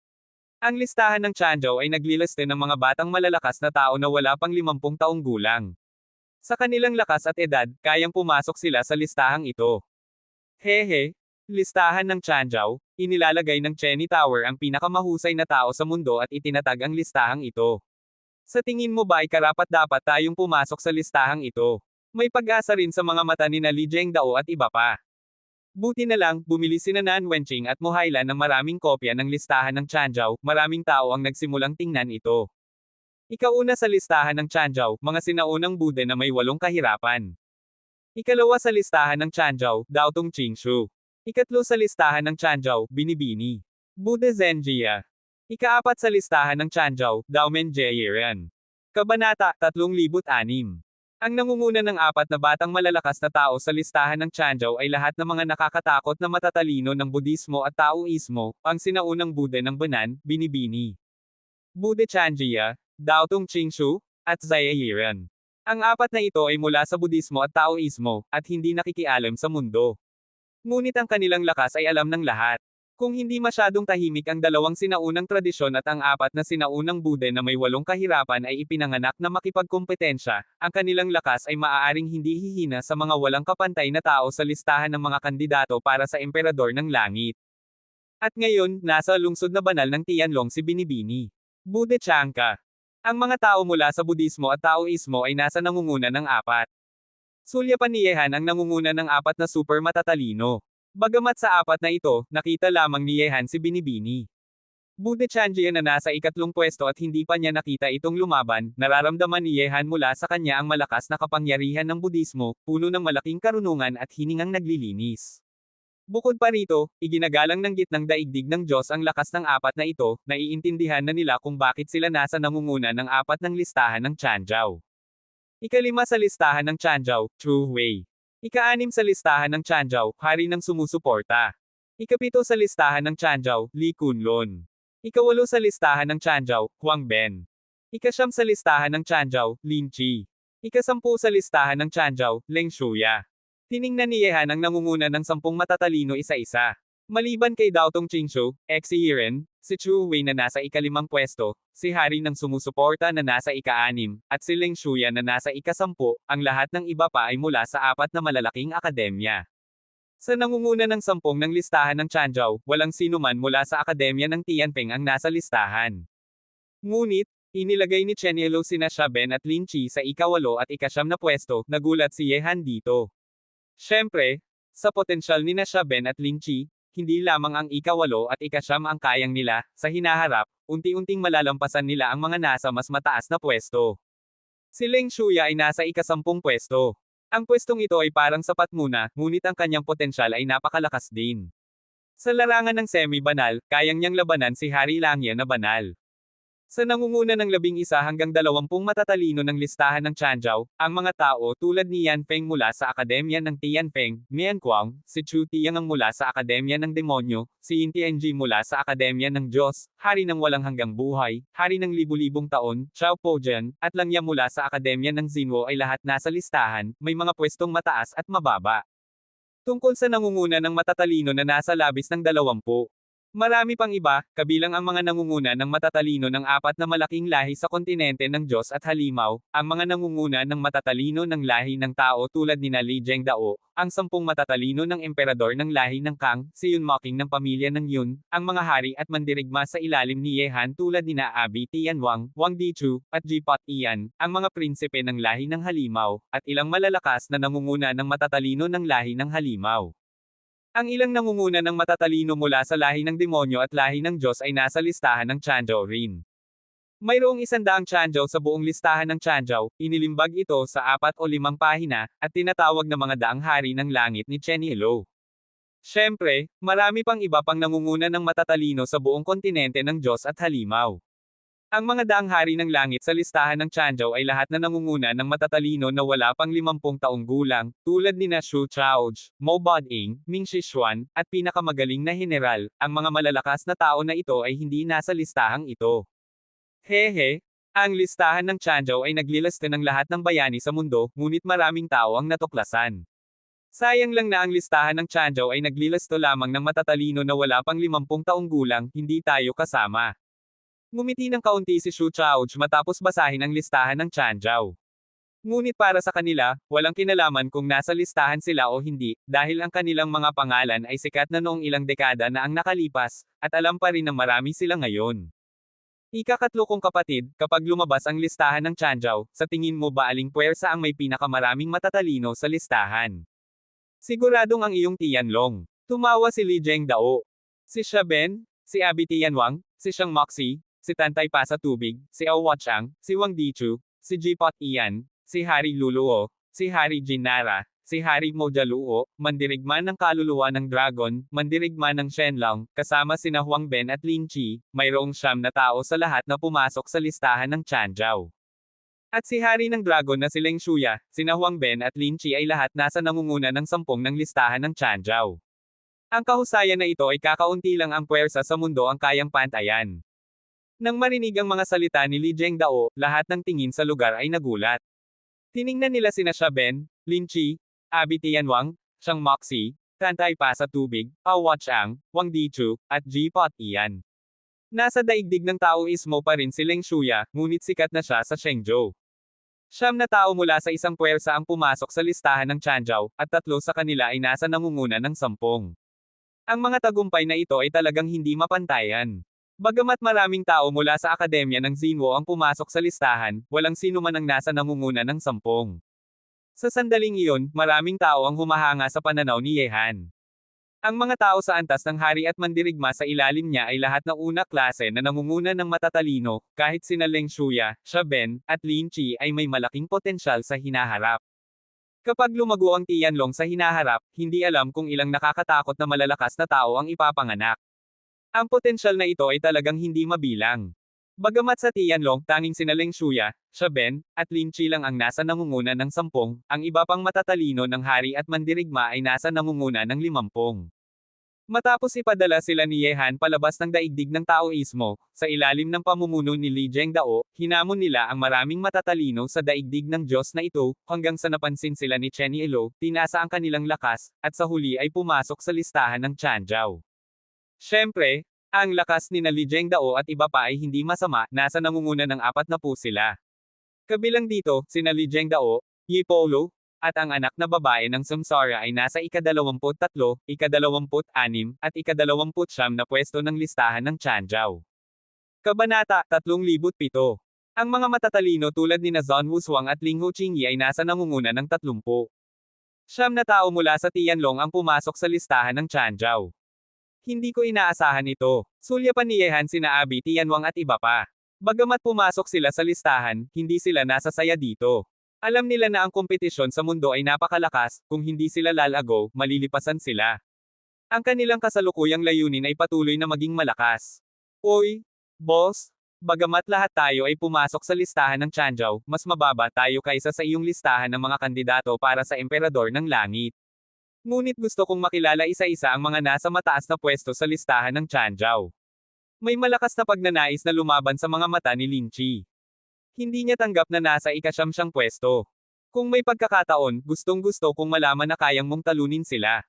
Ang listahan ng Tianzhou ay nagliliste ng mga batang malalakas na tao na wala pang 50 taong gulang. Sa kanilang lakas at edad, kayang pumasok sila sa listahang ito. Hehe, listahan ng Tianzhou, inilalagay ng Cheney Tower ang pinakamahusay na tao sa mundo at itinatag ang listahang ito. Sa tingin mo ba ay karapat-dapat tayong pumasok sa listahang ito? May pag-asa rin sa mga mata ni Li Zhengdao at iba pa. Buti na lang, bumili sina Nan Wenqing at Mo Hailan ng maraming kopya ng listahan ng Tianzhou, maraming tao ang nagsimulang tingnan ito. Ikauna sa listahan ng Tianzhou, mga sinaunang Buddha na may 8 kahirapan. Ikalawa sa listahan ng Tianzhou, Daotong Qingshu. Ikatlo sa listahan ng Tianzhou, Binibini. Buddha Zenjia. Ikaapat sa listahan ng Tianzhou, Daomen Jieran. Kabanata 3,006. Ang nangunguna ng 4 na batang malalakas na tao sa listahan ng Tianzhou ay lahat ng mga nakakatakot na matatalino ng Budismo at Taoismo, ang sinaunang Buddha ng Banan, Binibini. Buddha Chanjia, Daotong Qingshu, at Jieran. Ang 4 na ito ay mula sa Budismo at Taoismo, at hindi nakikialam sa mundo. Ngunit ang kanilang lakas ay alam ng lahat. Kung hindi masyadong tahimik ang dalawang sinaunang tradisyon at ang 4 na sinaunang Buddha na may 8 kahirapan ay ipinanganak na makipagkompetensya, ang kanilang lakas ay maaaring hindi hihina sa mga walang kapantay na tao sa listahan ng mga kandidato para sa Emperador ng Langit. At ngayon, nasa lungsod na banal ng Tianlong si Binibini. Buddha Chanka. Ang mga tao mula sa Budismo at Taoismo ay nasa nangunguna ng 4. Sulyapan ni Yehan ang nangunguna ng 4 na super matatalino. Bagamat sa 4 na ito, nakita lamang ni Yehan si Binibini. Buddha Chanjia na nasa ikatlong pwesto at hindi pa niya nakita itong lumaban, nararamdaman ni Yehan mula sa kanya ang malakas na kapangyarihan ng Budismo, puno ng malaking karunungan at hiningang naglilinis. Bukod pa rito, iginagalang ng gitnang daigdig ng Diyos ang lakas ng 4 na ito, naiintindihan na nila kung bakit sila nasa nangunguna ng 4 ng listahan ng Tianzhou. Ikalima sa listahan ng Tianzhou, True Wei. Ika-6 sa listahan ng Tianzhou, hari ng sumusuporta. Ika-7 sa listahan ng Tianzhou, Li Kunlun. Ika-8 sa listahan ng Tianzhou, Huang Ben. Ika-9 sa listahan ng Tianzhou, Lin Chi. Ika-10 sa listahan ng Tianzhou, Leng Shuya. Tiningnan ni Yehan ang nangunguna ng 10 matatalino isa-isa. Maliban kay Daotong Qingshu, Xiren, si Chu Wei na nasa ika-5 pwesto, si Hari ng sumusuporta na nasa ika-6, at si Leng Shuya na nasa ika-10, ang lahat ng iba pa ay mula sa 4 na malalaking akademya. Sa nangunguna ng 10 ng listahan ng Tianzhou, walang sino man mula sa akademya ng Tianping ang nasa listahan. Ngunit, inilagay ni Chen Yilou sina Xia Ben at Lin Chi sa ika-8 at ika-9 na pwesto, nagulat si Yehan dito. Siyempre, sa potensyal ni Xia Ben at Lin Chi, hindi lamang ang ika-8 at ika-9 ang kayang nila, sa hinaharap, unti-unting malalampasan nila ang mga nasa mas mataas na pwesto. Si Leng Shuya ay nasa ika-10 pwesto. Ang pwestong ito ay parang sapat muna, ngunit ang kanyang potensyal ay napakalakas din. Sa larangan ng semi-banal, kayang niyang labanan si Hari Langya na banal. Sa nangunguna ng 11 hanggang 20 matatalino ng listahan ng Tianzhou, ang mga tao tulad ni Yan Feng mula sa Akademya ng Tianfeng, Mian Kuang, si Chu Tiang ang mula sa Akademya ng Demonyo, si Yin Tianji mula sa Akademya ng Diyos, Hari ng Walang Hanggang Buhay, Hari ng Libu-libong Taon, Xiao Pojian, at Langya mula sa Akademya ng Xinwo ay lahat nasa listahan, may mga pwestong mataas at mababa. Tungkol sa nangunguna ng matatalino na nasa labis ng 20. Marami pang iba, kabilang ang mga nangunguna ng matatalino ng 4 na malaking lahi sa kontinente ng Diyos at Halimaw, ang mga nangunguna ng matatalino ng lahi ng tao tulad ni Li Zhengdao, ang 10 matatalino ng emperador ng lahi ng Kang, si Yun Moking ng pamilya ng Yun, ang mga hari at mandirigma sa ilalim ni Yehan tulad ni Abi Tianwang, Wang Dichu, at Jipot Ian, ang mga prinsipe ng lahi ng Halimaw, at ilang malalakas na nangunguna ng matatalino ng lahi ng Halimaw. Ang ilang nangunguna ng matatalino mula sa lahi ng demonyo at lahi ng Diyos ay nasa listahan ng Tianzhou rin. Mayroong 100 Tianzhou sa buong listahan ng Tianzhou, inilimbag ito sa 4 o 5 pahina, at tinatawag na mga daang hari ng langit ni Chen Yilou. Siyempre, marami pang iba pang nangunguna ng matatalino sa buong kontinente ng Diyos at halimaw. Ang mga daang hari ng langit sa listahan ng Tianzhou ay lahat na nangunguna ng matatalino na wala pang 50 taong gulang, tulad nina Xu Chaozh, Mo Boding, Ming Xishuan, at pinakamagaling na general. Ang mga malalakas na tao na ito ay hindi nasa listahang ito. Hehe, ang listahan ng Tianzhou ay naglilista ng lahat ng bayani sa mundo, ngunit maraming tao ang natuklasan. Sayang lang na ang listahan ng Tianzhou ay naglilisto lamang ng matatalino na wala pang 50 taong gulang, hindi tayo kasama. Ngumiti ng kaunti si Xu Chaozh matapos basahin ang listahan ng Tianzhou. Ngunit para sa kanila, walang kinalaman kung nasa listahan sila o hindi, dahil ang kanilang mga pangalan ay sikat na noong ilang dekada na ang nakalipas, at alam pa rin na marami sila ngayon. Ikakatlo kong kapatid, kapag lumabas ang listahan ng Tianzhou, sa tingin mo ba aling puwersa ang may pinakamaraming matatalino sa listahan? Siguradong ang iyong Tianlong. Tumawa si Li Zhengdao. Si Shaben, si Abi Tianwang, si Shang Moxi, si Tantay Pa sa Tubig, si Ao Wachang, si Wang Dichu, si Jipot Ian, si Hari Luluo, si Hari Jinara, si Hari Mojaluo, mandirigma ng kaluluwa ng dragon, mandirigma ng Shenlong, kasama sina Huang Ben at Lin Chi, mayroong 9 na tao sa lahat na pumasok sa listahan ng Tianzhou. At si Hari ng Dragon na si Leng Shuya, sina Huang Ben at Lin Chi ay lahat nasa nangunguna ng 10 ng listahan ng Tianzhou. Ang kahusayan na ito ay kakaunti lang ang puwersa sa mundo ang kayang pantayan. Nang marinig ang mga salita ni Li Zhengdao, lahat ng tingin sa lugar ay nagulat. Tiningnan nila sina Shaben, Lin Chi, Abi Tianwang, Shang Moxi, Tantay Pa sa Tubig, Ao Wachang, Wang Dichu, at Jipot Ian. Nasa daigdig ng Taoismo pa rin si Leng Shuya, ngunit sikat na siya sa Shenzhou. 9 na tao mula sa isang puwersa ang pumasok sa listahan ng Tianzhou, at 3 sa kanila ay nasa nangunguna ng 10. Ang mga tagumpay na ito ay talagang hindi mapantayan. Bagamat maraming tao mula sa akademya ng Xinhuo ang pumasok sa listahan, walang sino man ang nasa nangunguna ng 10. Sa sandaling iyon, maraming tao ang humahanga sa pananaw ni Ye Han. Ang mga tao sa antas ng hari at mandirigma sa ilalim niya ay lahat ng una klase na nangunguna ng matatalino, kahit sina Leng Shuya, Shaben, at Lin Chi ay may malaking potensyal sa hinaharap. Kapag lumago ang Tianlong sa hinaharap, hindi alam kung ilang nakakatakot na malalakas na tao ang ipapanganak. Ang potensyal na ito ay talagang hindi mabilang. Bagamat sa Tianlong, tanging sina Leng Shuya, Shaben, at Lin Chi lang ang nasa nangunguna ng 10, ang iba pang matatalino ng hari at mandirigma ay nasa nangunguna ng 50. Matapos ipadala sila ni Ye Han palabas ng daigdig ng Taoismo, sa ilalim ng pamumuno ni Li Zhengdao, hinamon nila ang maraming matatalino sa daigdig ng Diyos na ito, hanggang sa napansin sila ni Chen Yilou, tinasa ang kanilang lakas, at sa huli ay pumasok sa listahan ng Tianzhou. Siyempre, ang lakas ni Li Zhengdao at iba pa ay hindi masama, nasa nangunguna ng 40 sila. Kabilang dito, sina Li Zhengdao, Yi Polo, at ang anak na babae ng Samsara ay nasa ika-23, ika-26, at ika-29 na pwesto ng listahan ng Tianzhou. Kabanata 3007. Ang mga matatalino tulad ni Zhon Wushuang at Ling Hoqingyi ay nasa nangunguna ng 30. 9 na tao mula sa Tianlong ang pumasok sa listahan ng Tianzhou. Hindi ko inaasahan ito. Sulyapan ni Ye Han sina Abi Tianwang at iba pa. Bagamat pumasok sila sa listahan, hindi sila nasasaya dito. Alam nila na ang kompetisyon sa mundo ay napakalakas, kung hindi sila lalago, malilipasan sila. Ang kanilang kasalukuyang layunin ay patuloy na maging malakas. Oy, boss, bagamat lahat tayo ay pumasok sa listahan ng Tianzhou, mas mababa tayo kaysa sa iyong listahan ng mga kandidato para sa Emperador ng Langit. Ngunit gusto kong makilala isa-isa ang mga nasa mataas na pwesto sa listahan ng Tianzhou. May malakas na pagnanais na lumaban sa mga mata ni Lin Chi. Hindi niya tanggap na nasa ika-9 siyang pwesto. Kung may pagkakataon, gustong-gusto kong malaman na kayang mong talunin sila.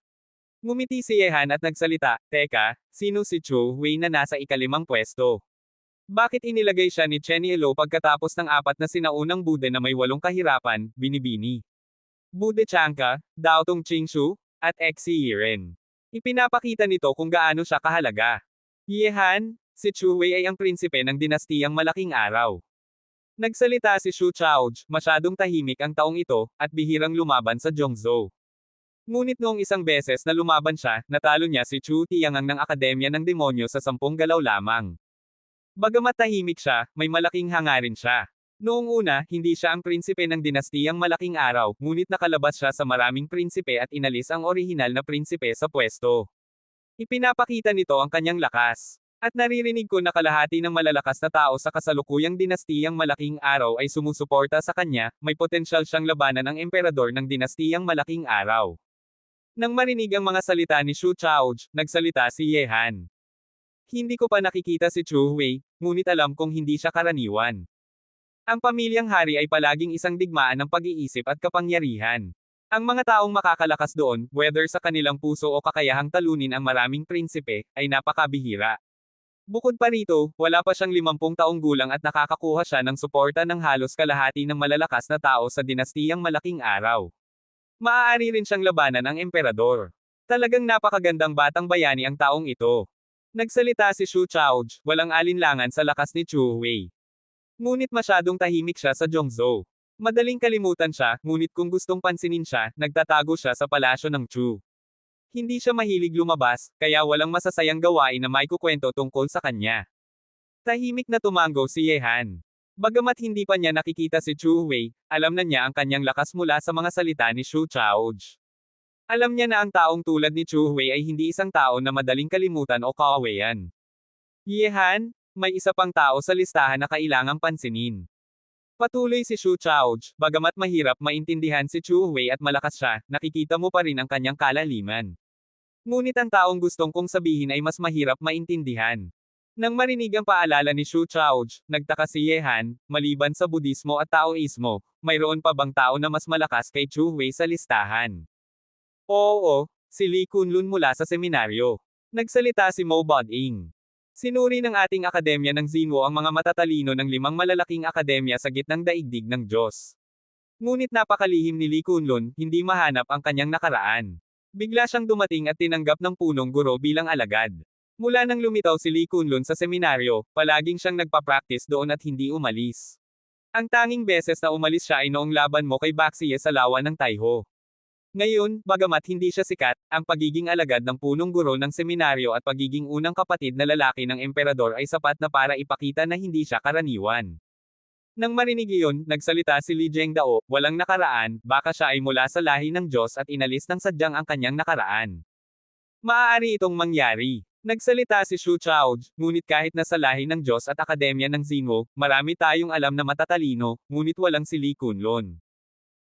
Ngumiti si Ye Han at nagsalita, "Teka, sino si Chu Wei na nasa ika-5 pwesto? Bakit inilagay siya ni Chen Yilou pagkatapos ng 4 na sinaunang bude na may 8 kahirapan, binibini? Bude Chanka, Daotong Qingshu, at Xi Yiren. Ipinapakita nito kung gaano siya kahalaga. Ye Han, si Chu Wei ay ang prinsipe ng dinastiyang Malaking Araw." Nagsalita si Xu Chaozh, masyadong tahimik ang taong ito, at bihirang lumaban sa Zhongzhou. Ngunit noong isang beses na lumaban siya, natalo niya si Chu Tiangang ng Akademya ng Demonyo sa 10 galaw lamang. Bagamat tahimik siya, may malaking hangarin siya. Noong una, hindi siya ang prinsipe ng dinastiyang Malaking Araw, ngunit nakalabas siya sa maraming prinsipe at inalis ang orihinal na prinsipe sa pwesto. Ipinapakita nito ang kanyang lakas. At naririnig ko na kalahati ng malalakas na tao sa kasalukuyang dinastiyang Malaking Araw ay sumusuporta sa kanya, may potensyal siyang labanan ang emperador ng dinastiyang Malaking Araw. Nang marinig ang mga salita ni Xu Chaoj, nagsalita si Ye Han. Hindi ko pa nakikita si Chu Hui, ngunit alam kong hindi siya karaniwan. Ang pamilyang hari ay palaging isang digmaan ng pag-iisip at kapangyarihan. Ang mga taong makakalakas doon, whether sa kanilang puso o kakayahang talunin ang maraming prinsipe, ay napakabihira. Bukod pa rito, wala pa siyang 50 taong gulang at nakakakuha siya ng suporta ng halos kalahati ng malalakas na tao sa dinastiyang Malaking Araw. Maaari rin siyang labanan ang emperador. Talagang napakagandang batang bayani ang taong ito. Nagsalita si Xu Chaoj, walang alinlangan sa lakas ni Chu Hui. Ngunit masyadong tahimik siya sa Zhongzhou. Madaling kalimutan siya, ngunit kung gustong pansinin siya, nagtatago siya sa palasyo ng Chu. Hindi siya mahilig lumabas, kaya walang masasayang gawain na may kukwento tungkol sa kanya. Tahimik na tumango si Ye Han. Bagamat hindi pa niya nakikita si Chu Hui, alam na niya ang kanyang lakas mula sa mga salita ni Xu Chaoj. Alam niya na ang taong tulad ni Chu Hui ay hindi isang tao na madaling kalimutan o kaawayan. Ye Han, may isa pang tao sa listahan na kailangang pansinin. Patuloy si Xu Chaoj, bagamat mahirap maintindihan si Chu Hui at malakas siya, nakikita mo pa rin ang kanyang kalaliman. Ngunit ang taong gustong kong sabihin ay mas mahirap maintindihan. Nang marinig ang paalala ni Xu Chaoj, nagtaka si Ye Han, maliban sa Budismo at Taoismo, mayroon pa bang tao na mas malakas kay Chu Hui sa listahan? Oo, si Li Kunlun mula sa seminaryo. Nagsalita si Mo Boding. Sinuri ng ating akademya ng Xinwo ang mga matatalino ng 5 malalaking akademya sa gitnang daigdig ng Diyos. Ngunit napakalihim ni Li Kunlun, hindi mahanap ang kanyang nakaraan. Bigla siyang dumating at tinanggap ng punong guro bilang alagad. Mula nang lumitaw si Li Kunlun sa seminaryo, palaging siyang nagpa-practice doon at hindi umalis. Ang tanging beses na umalis siya ay noong laban mo kay Baxiye sa lawan ng Taiho. Ngayon, bagamat hindi siya sikat, ang pagiging alagad ng punong guro ng seminaryo at pagiging unang kapatid na lalaki ng emperador ay sapat na para ipakita na hindi siya karaniwan. Nang marinig iyon, nagsalita si Li Zhengdao, walang nakaraan, baka siya ay mula sa lahi ng Diyos at inalis ng sadyang ang kanyang nakaraan. Maaari itong mangyari. Nagsalita si Xu Chaoj, ngunit kahit nasa lahi ng Diyos at akademya ng Xinwo, marami tayong alam na matatalino, ngunit walang si Li Kunlun.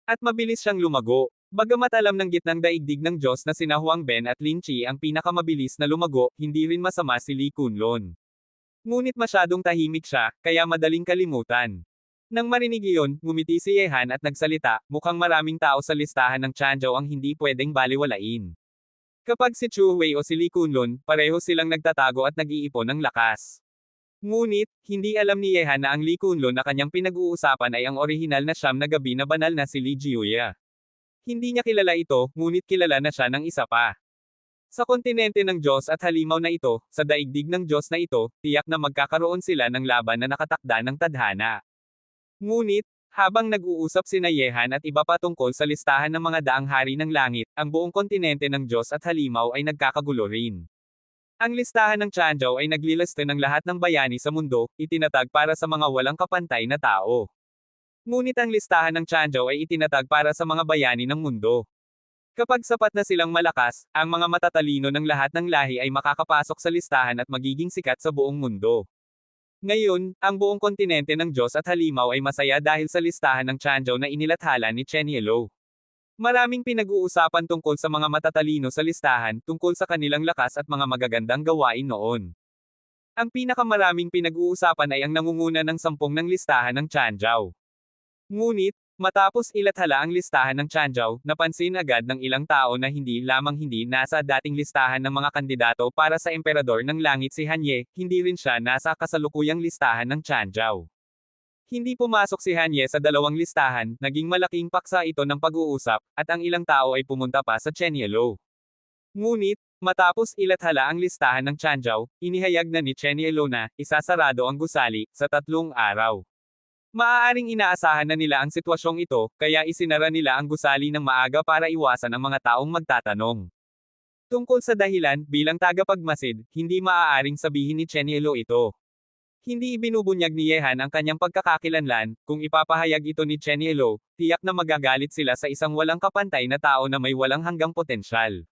At mabilis siyang lumago. Bagamat alam ng gitnang daigdig ng Diyos na sina Huang Ben at Lin Chi ang pinakamabilis na lumago, hindi rin masama si Li Kunlun. Ngunit masyadong tahimik siya, kaya madaling kalimutan. Nang marinig iyon, ngumiti si Ye Han at nagsalita, mukhang maraming tao sa listahan ng Changzhou ang hindi pwedeng baliwalain. Kapag si Chu Hui o si Li Kunlun, pareho silang nagtatago at nag-iipon ng lakas. Ngunit, hindi alam ni Ye Han na ang Li Kunlun na kanyang pinag-uusapan ay ang orihinal na siyam na gabi na banal na si Li Jiuya. Hindi niya kilala ito, ngunit kilala na siya ng isa pa. Sa kontinente ng Diyos at halimaw na ito, sa daigdig ng Diyos na ito, tiyak na magkakaroon sila ng laban na nakatakda ng tadhana. Ngunit, habang nag-uusap sina Ye Han at iba pa tungkol sa listahan ng mga daang hari ng langit, ang buong kontinente ng Diyos at halimaw ay nagkakagulo rin. Ang listahan ng Changzhou ay naglilista ng lahat ng bayani sa mundo, itinatag para sa mga walang kapantay na tao. Ngunit ang listahan ng Changzhou ay itinatag para sa mga bayani ng mundo. Kapag sapat na silang malakas, ang mga matatalino ng lahat ng lahi ay makakapasok sa listahan at magiging sikat sa buong mundo. Ngayon, ang buong kontinente ng Diyos at halimaw ay masaya dahil sa listahan ng Changzhou na inilathala ni Chen Yelou. Maraming pinag-uusapan tungkol sa mga matatalino sa listahan, tungkol sa kanilang lakas at mga magagandang gawain noon. Ang pinakamaraming pinag-uusapan ay ang nangunguna ng 10 ng listahan ng Changzhou. Ngunit, matapos ilathala ang listahan ng Changzhou, napansin agad ng ilang tao na hindi lamang hindi nasa dating listahan ng mga kandidato para sa emperador ng langit si Han Ye, hindi rin siya nasa kasalukuyang listahan ng Changzhou. Hindi pumasok si Han Ye sa dalawang listahan, naging malaking paksa ito ng pag-uusap, at ang ilang tao ay pumunta pa sa Chen Yelou. Ngunit, matapos ilathala ang listahan ng Changzhou, inihayag na ni Chen Yelou na, isasarado ang gusali, sa 3 araw. Maaaring inaasahan na nila ang sitwasyong ito, kaya isinara nila ang gusali ng maaga para iwasan ang mga taong magtatanong. Tungkol sa dahilan, bilang tagapagmasid, hindi maaaring sabihin ni Chen Yelou ito. Hindi ibinubunyag ni Yehan ang kanyang pagkakakilanlan, kung ipapahayag ito ni Chen Yelo, tiyak na magagalit sila sa isang walang kapantay na tao na may walang hanggang potensyal.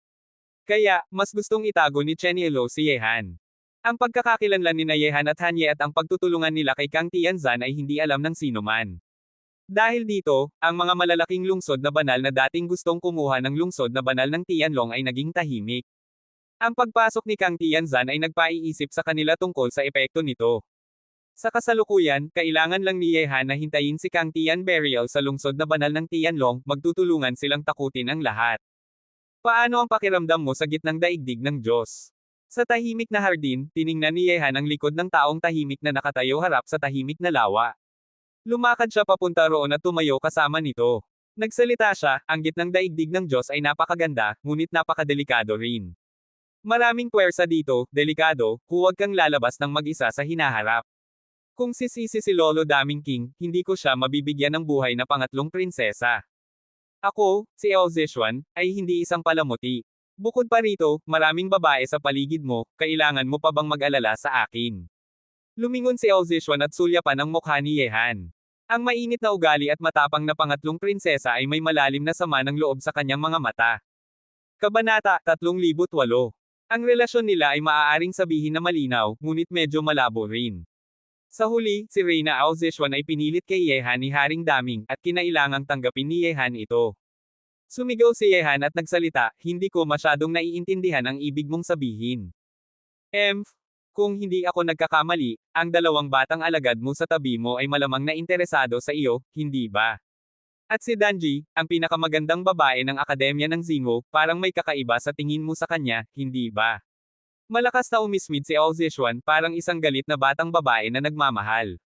Kaya, mas gustong itago ni Chen Yelo si Yehan. Ang pagkakakilanlan ni Yehan at Hanye at ang pagtutulungan nila kay Kang Tianzan ay hindi alam ng sino man. Dahil dito, ang mga malalaking lungsod na banal na dating gustong kumuha ng lungsod na banal ng Tianlong ay naging tahimik. Ang pagpasok ni Kang Tianzan ay nagpaiisip sa kanila tungkol sa epekto nito. Sa kasalukuyan, kailangan lang ni Yehan na hintayin si Kang Tian burial sa lungsod na banal ng Tianlong, magtutulungan silang takutin ang lahat. Paano ang pakiramdam mo sa gitnang daigdig ng Diyos? Sa tahimik na hardin, tiningnan ni Yehan ang likod ng taong tahimik na nakatayo harap sa tahimik na lawa. Lumakad siya papunta roon at tumayo kasama nito. Nagsalita siya, ang gitnang daigdig ng Diyos ay napakaganda, ngunit napakadelikado rin. Maraming puwersa dito, delikado, huwag kang lalabas ng mag-isa sa hinaharap. Kung sisisi si Lolo Daming King, hindi ko siya mabibigyan ng buhay na pangatlong prinsesa. Ako, si Eo Zishuan, ay hindi isang palamuti. Bukod pa rito, maraming babae sa paligid mo, kailangan mo pa bang mag-alala sa akin? Lumingon si Eo Zishuan at sulyapan ang mukha ni Yehan. Ang mainit na ugali at matapang na pangatlong prinsesa ay may malalim na sama ng loob sa kanyang mga mata. Kabanata 3008. Ang relasyon nila ay maaaring sabihin na malinaw, ngunit medyo malabo rin. Sa huli, si Reyna Ao Zishuan ay pinilit kay Yehan ni Haring Daming, at kinailangang tanggapin ni Yehan ito. Sumigaw si Yehan at nagsalita, hindi ko masyadong naiintindihan ang ibig mong sabihin. Kung hindi ako nagkakamali, ang dalawang batang alagad mo sa tabi mo ay malamang na interesado sa iyo, hindi ba? At si Danji, ang pinakamagandang babae ng Akademya ng Zingo, parang may kakaiba sa tingin mo sa kanya, hindi ba? Malakas na umismid si Ao Zishuan, parang isang galit na batang babae na nagmamahal.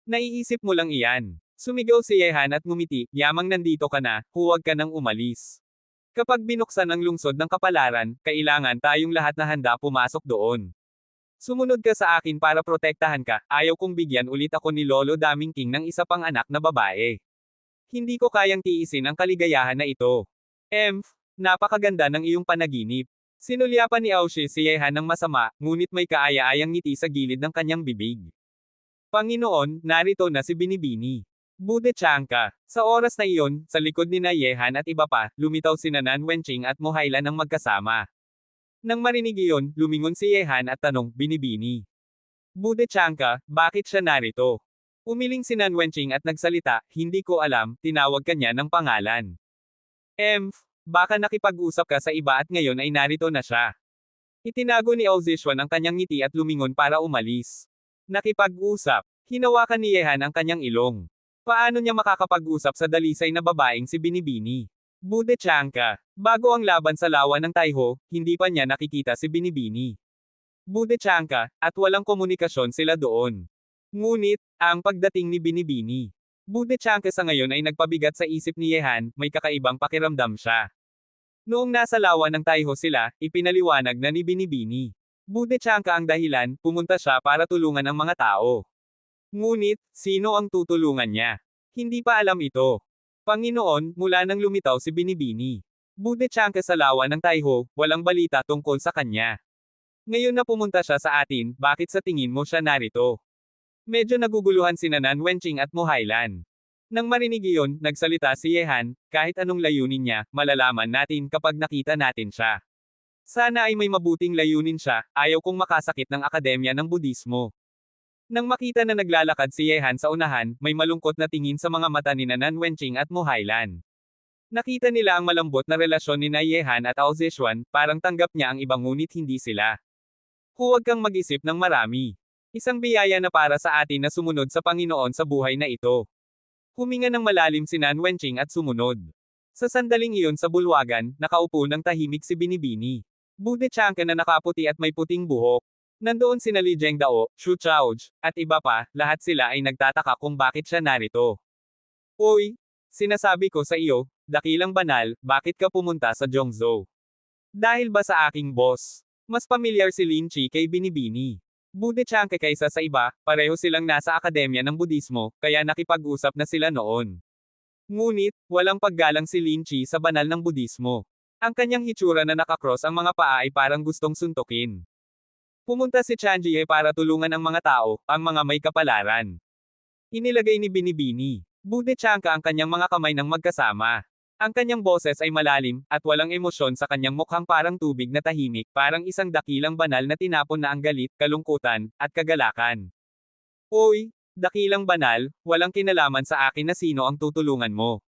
Naiisip mo lang iyan. Sumigaw si Yehan at ngumiti, yamang nandito ka na, huwag ka nang umalis. Kapag binuksan ang lungsod ng kapalaran, kailangan tayong lahat na handa pumasok doon. Sumunod ka sa akin para protektahan ka, ayaw kong bigyan ulit ako ni Lolo Daming King ng isa pang anak na babae. Hindi ko kayang tiisin ang kaligayahan na ito. Napakaganda ng iyong panaginip. Sinulyapan ni Aoshi si Yehan ng masama, ngunit may kaaya-ayang ngiti sa gilid ng kanyang bibig. Panginoon, narito na si Binibini. Bude Chanka. Sa oras na iyon, sa likod ni Yehan at iba pa, lumitaw sina Nan Wenqing at Mohailan ng magkasama. Nang marinig iyon, lumingon si Yehan at tanong, Binibini. Bude Chanka, bakit siya narito? Umiling si Nan Wenqing at nagsalita, hindi ko alam, tinawag kanya ng pangalan. Baka nakipag-usap ka sa iba at ngayon ay narito na siya. Itinago ni Ao Zishuan ang kanyang ngiti at lumingon para umalis. Nakipag-usap. Hinawakan ni Yehan ang kanyang ilong. Paano niya makakapag-usap sa dalisay na babaeng si Binibini? Bude Chanka. Bago ang laban sa lawa ng Taiho, hindi pa niya nakikita si Binibini. Bude Chanka, at walang komunikasyon sila doon. Ngunit, ang pagdating ni Binibini. Bude Chanka sa ngayon ay nagpabigat sa isip ni Yehan, may kakaibang pakiramdam siya. Noong nasa lawa ng Taiho sila, ipinaliwanag na ni Binibini. Bude Chanka ang dahilan, pumunta siya para tulungan ang mga tao. Ngunit, sino ang tutulungan niya? Hindi pa alam ito. Panginoon, mula nang lumitaw si Binibini. Bude Chanka sa lawa ng Taiho, walang balita tungkol sa kanya. Ngayon na pumunta siya sa atin, bakit sa tingin mo siya narito? Medyo naguguluhan sina Nan Wenqing at Mohailan. Nang marinig iyon, nagsalita si Yehan, kahit anong layunin niya, malalaman natin kapag nakita natin siya. Sana ay may mabuting layunin siya, ayaw kong makasakit ng Akademya ng Budismo. Nang makita na naglalakad si Yehan sa unahan, may malungkot na tingin sa mga mata ni Nan Wenqing at Mohailan. Nakita nila ang malambot na relasyon ni Yehan at Ao Zishuan, parang tanggap niya ang iba ngunit hindi sila. Huwag kang mag-isip ng marami. Isang biyaya na para sa atin na sumunod sa Panginoon sa buhay na ito. Huminga ng malalim si Nan Wenqing at sumunod. Sa sandaling iyon sa bulwagan, nakaupo ng tahimik si Binibini. Bude Chanka na nakaputi at may puting buhok. Nandoon sina Li Zhengdao, Xu Chaoj, at iba pa, lahat sila ay nagtataka kung bakit siya narito. Uy, sinasabi ko sa iyo, dakilang banal, bakit ka pumunta sa Zhongzhou? Dahil ba sa aking boss? Mas pamilyar si Lin Chi kay Binibini. Bude Chanka kaysa sa iba, pareho silang nasa Akademya ng Budismo, kaya nakipag-usap na sila noon. Ngunit, walang paggalang si Lin Chi sa banal ng Budismo. Ang kanyang hitsura na nakakross ang mga paa ay parang gustong suntukin. Pumunta si Chanjie para tulungan ang mga tao, ang mga may kapalaran. Inilagay ni Binibini Bude Chanka ang kanyang mga kamay ng magkasama. Ang kanyang boses ay malalim, at walang emosyon sa kanyang mukhang parang tubig na tahimik, parang isang dakilang banal na tinapon na ang galit, kalungkutan, at kagalakan. Oy, dakilang banal, walang kinalaman sa akin na sino ang tutulungan mo.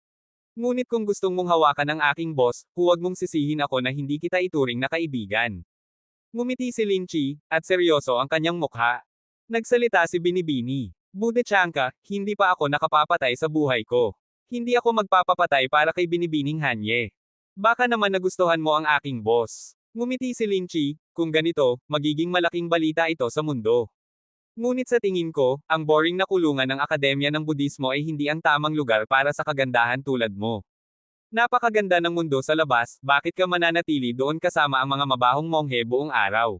Ngunit kung gustong mong hawakan ang aking boss, huwag mong sisihin ako na hindi kita ituring na kaibigan. Ngumiti si Lin Chi, at seryoso ang kanyang mukha. Nagsalita si Binibini. Bude Chanka, hindi pa ako nakapapatay sa buhay ko. Hindi ako magpapapatay para kay Binibining Hanye. Baka naman nagustuhan mo ang aking boss. Ngumiti si Lin Chi, kung ganito, magiging malaking balita ito sa mundo. Ngunit sa tingin ko, ang boring na kulungan ng Akademya ng Budismo ay hindi ang tamang lugar para sa kagandahan tulad mo. Napakaganda ng mundo sa labas, bakit ka mananatili doon kasama ang mga mabahong monghe buong araw?